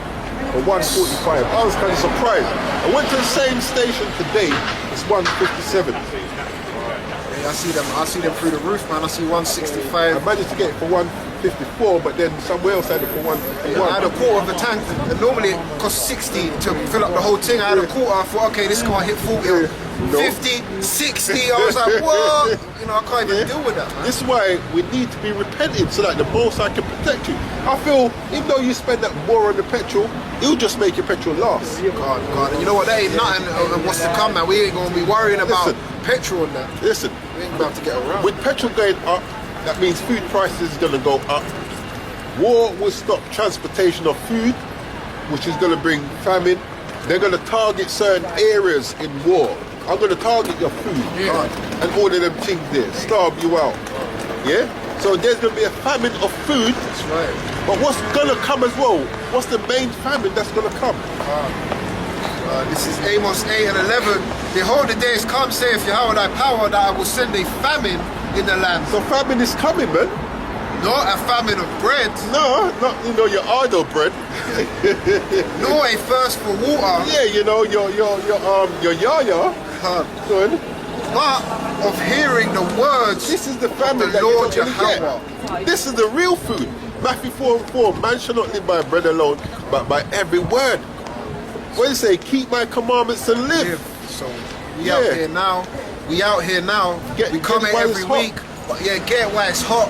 for 145. I was kind of surprised. I went to the same station today. It's 157. I see them through the roof, man. I see 165. I managed to get it for 154, but then somewhere else had it for 151. I had a quarter of a tank, and normally it costs 60 to fill up the whole thing. I had a quarter. I thought, okay, this car hit 40, No. 50, 60. I was like, what? You know, I can't even deal with that, man. This is why we need to be repentant so that the Most High can protect you. I feel even though you spend that more on the petrol, it'll just make your petrol last. God. And you know what? That ain't nothing of what's to come, man. We ain't gonna be worrying about Listen. petrol and that. Listen, We ain't about to get around. with petrol going up, that means food prices is going to go up. War will stop transportation of food, which is going to bring famine. They're going to target certain areas in war. I'm going to target your food and all of them things there, starve you out. Yeah? So there's going to be a famine of food. That's right. But what's going to come as well? What's the main famine that's going to come? This is Amos 8 and 11. Behold, the days come, saith Yahweh thy power, that I will send a famine in the land. So famine is coming, man. Not a famine of bread, No, not your idle bread. nor a thirst for water. Yeah, your yaya. Good. but of hearing the words This is the family of that the you're Lord not gonna Yahweh. get. This is the real food. Matthew 4:4, man shall not live by bread alone, but by every word. What do you say? Keep my commandments and live. So we out here now. We out here now. We come get here why every it's hot. week. But yeah, get why it's hot.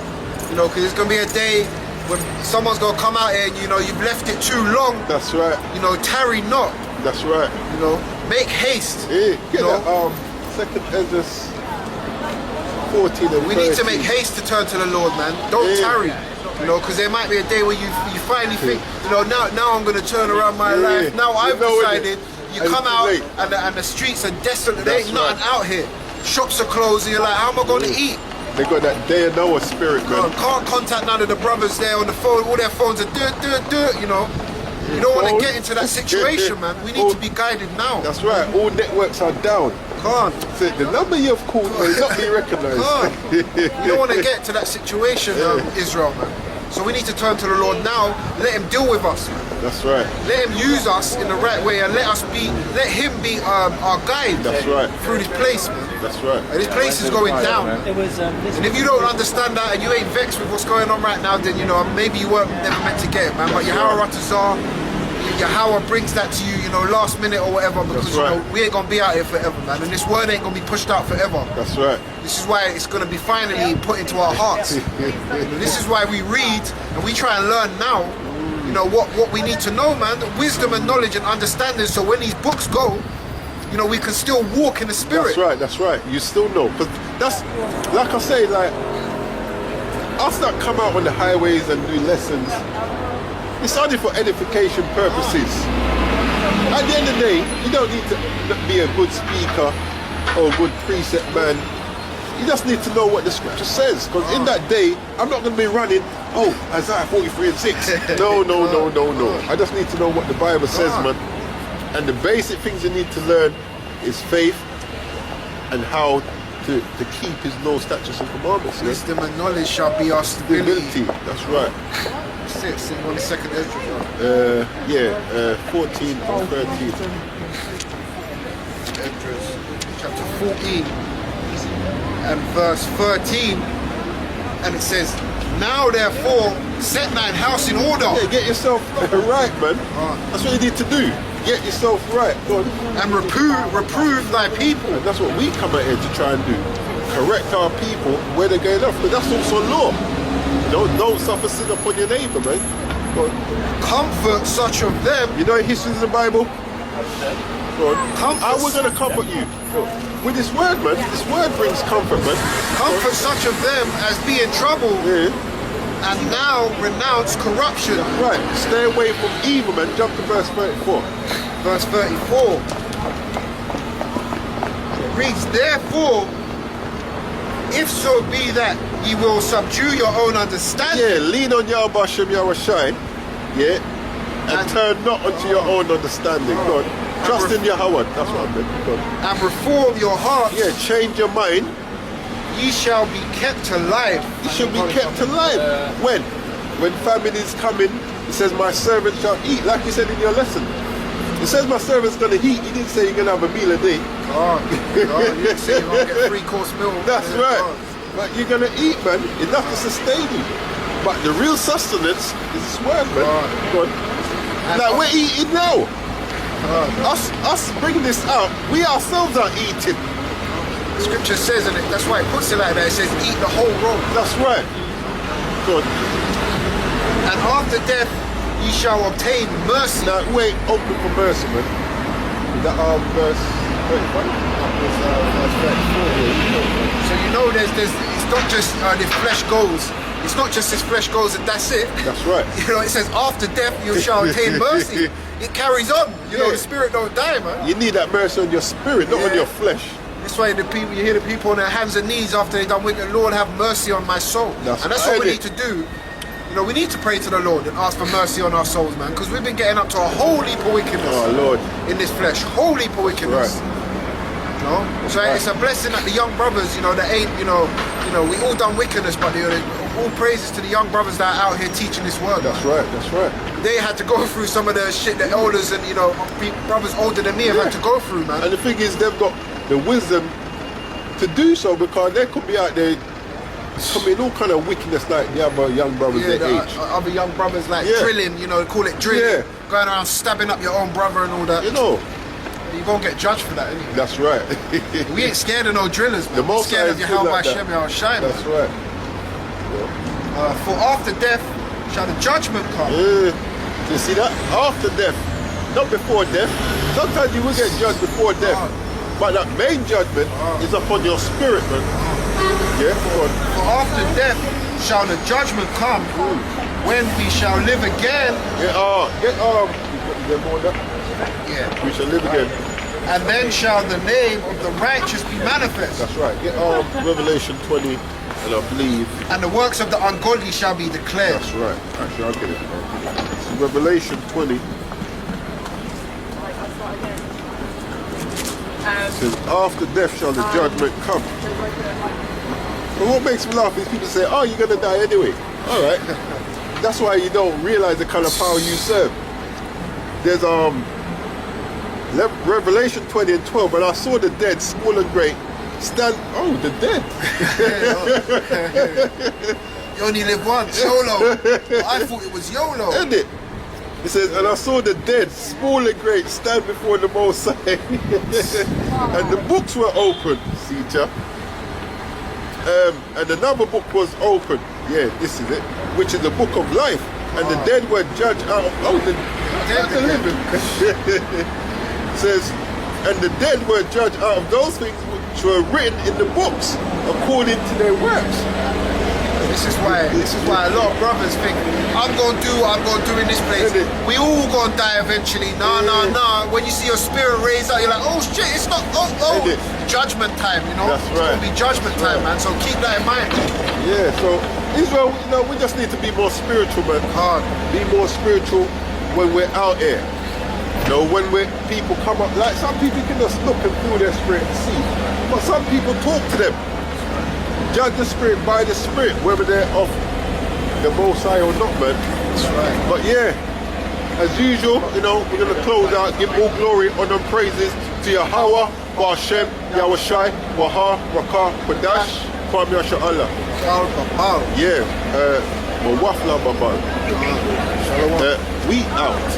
You know, because it's gonna be a day when someone's gonna come out here and you know you've left it too long. That's right. You know, tarry not. That's right. You know, make haste. Yeah, get You know? that second Ezra 14 and We need to 13. make haste to turn to the Lord, man. Don't Yeah. tarry. You know, because there might be a day where you finally think, you know, now I'm going to turn around my Yeah. life. Now I've You know it. decided. You And come it's out late. and the streets are desolate. There That's ain't nothing right. out here. Shops are closed and you're like, how am I going to eat? They got that day of Noah spirit, man. Can't contact none of the brothers there on the phone. All their phones are dirt, you know. You don't want to get into that situation, man. We need to be guided now. That's right. All networks are down. Can't. So the number you've called may not be recognized. You don't want to get to that situation, Israel, man. So we need to turn to the Lord now. Let Him deal with us, man. That's right. Let Him use us in the right way, and let Him be our guide. That's right. Through this place, man. That's right. And this place is going down. It was And if you don't understand that and you ain't vexed with what's going on right now, then you know maybe you weren't never meant to get it, man. But Yahweh Ratazar, Yahweh brings that to you, you know, last minute or whatever, because That's you right. know we ain't gonna be out here forever, man. And this word ain't gonna be pushed out forever. That's right. This is why it's gonna be finally put into our hearts. This is why we read and we try and learn now. You know what we need to know, man. Wisdom and knowledge and understanding. So when these books go, you know, we can still walk in the spirit. That's right. That's right. You still know, because that's like I say, like us that come out on the highways and do lessons. It's only for edification purposes. At the end of the day, you don't need to be a good speaker or a good precept man. You just need to know what the scripture says. Because in that day, I'm not going to be running, Isaiah 43 and 6. No. I just need to know what the Bible says, man. And the basic things you need to learn is faith and how to keep his law, statutes and commandments. Yeah? Wisdom and knowledge shall be our stability. That's right. Sing 1 second Ezra. 14 and 13. Chapter 14 and verse 13, and it says, now therefore set thine house in order. Yeah, get yourself right, man. That's what you need to do. Get yourself right. Go on. And reprove thy people. And that's what we come out here to try and do. Correct our people where they're going off. But that's also law. Don't suffer sin upon your neighbor, man. Go on. Comfort such of them. You know history in the Bible? Go on. Comfort. How we're going to comfort you? With this word, man. This word brings comfort, man. Comfort such of them as be in trouble. Yeah. And now renounce corruption. Right. Stay away from evil, man. Jump to verse 34. Verse 34. It reads, therefore, if so be that ye will subdue your own understanding. Yeah, lean on Yahweh Hashem Yahweh Shai. Yeah. And turn not unto your own understanding. Go on. Trust in Yahweh. That's what I meant. Go on. And reform your heart. Yeah, change your mind. Ye shall be kept alive. You should be kept alive. When? When famine is coming, it says my servant shall eat, like you said in your lesson. It says my servant's gonna eat. He didn't say you're gonna have a meal a day. You didn't say you're going to get 3-course meal. That's right. But you're gonna eat, man, enough to sustain you. But the real sustenance is this word, man. Go on. Like we're eating now. Us bringing this out, we ourselves are eating. Scripture says, and that's why it puts it like that. It says, eat the whole roll. That's right. Go on. And after death, ye shall obtain mercy. Now wait, open for mercy, man. Is that verse 35? So you know it's not just the flesh goes. It's not just this flesh goes and that's it. That's right. You know, it says after death you shall obtain mercy. It carries on. You know, the spirit don't die, man. You need that mercy on your spirit, not on your flesh. That's why you hear the people on their hands and knees after they done wicked. Lord, have mercy on my soul. And that's what we need to do. You know, we need to pray to the Lord and ask for mercy on our souls, man, because we've been getting up to a whole heap of wickedness. Oh Lord. In this flesh, whole heap of wickedness. Right. You know? So it's a blessing that the young brothers, you know, that ain't, you know, we all done wickedness, but all praises to the young brothers that are out here teaching this word. That's right. That's right. They had to go through some of the shit that elders and, you know, brothers older than me have had to go through, man. And the thing is, they've got the wisdom to do so, because they could be out there committing all kind of wickedness like the other young brothers Yeah, their the age. other young brothers like Yeah. drilling, you know, call it drilling. Yeah. Going around stabbing up your own brother and all that. You know, You're going to get judged for that anyway. that's right. We ain't scared of no drillers, man. The We're Most scared High of is Yahweh good like that. Hashem Yahushai, That's man. right. For after death shall the judgment come. You see that? After death, not before death. Sometimes you will get judged before death, but that main judgment is upon your spirit, man. Yeah, come on. For after death shall the judgment come, when we shall live again. Get more than that. Yeah. We shall live again. And then shall the name of the righteous be manifest. That's right. Get Revelation 20, and I believe. And the works of the ungodly shall be declared. That's right. Actually, I'll get it. So Revelation 20. It says, after death shall the judgment come. But what makes me laugh is people say, oh, you're going to die anyway. All right. That's why you don't realize the kind of power you serve. There's Revelation 20 and 12, and I saw the dead, small and great, stand. Oh, the dead. You only live once, YOLO. I thought it was YOLO. Isn't it? It says, and I saw the dead, small and great, stand before the Most High. And the books were open, see ya. And another book was open. Yeah, this is it. Which is the book of life. And the dead were judged out of, the living. Says, and the dead were judged out of those things which were written in the books according to their works. This is why a lot of brothers think, I'm gonna do what I'm gonna do in this place. Isn't it? We all gonna die eventually. Nah. When you see your spirit raised up, you're like, oh shit, it's not Isn't it? judgment time, you know? That's right. It's gonna be judgment time, man. So keep that in mind. Yeah, so Israel, we just need to be more spiritual, man. Hard. Be more spiritual when we're out here. When people come up, like some people can just look and feel their spirit and see. But some people talk to them. Judge the spirit by the spirit, whether they're of the Most High or not, man. That's right. But yeah, as usual, we're going to close out, give all glory, honor, and praises to Yahweh, Hashem, Yahushai, Waha, Rakah, Qadash, Kwam Yasha Allah. Yeah, Wafla Babal. We out.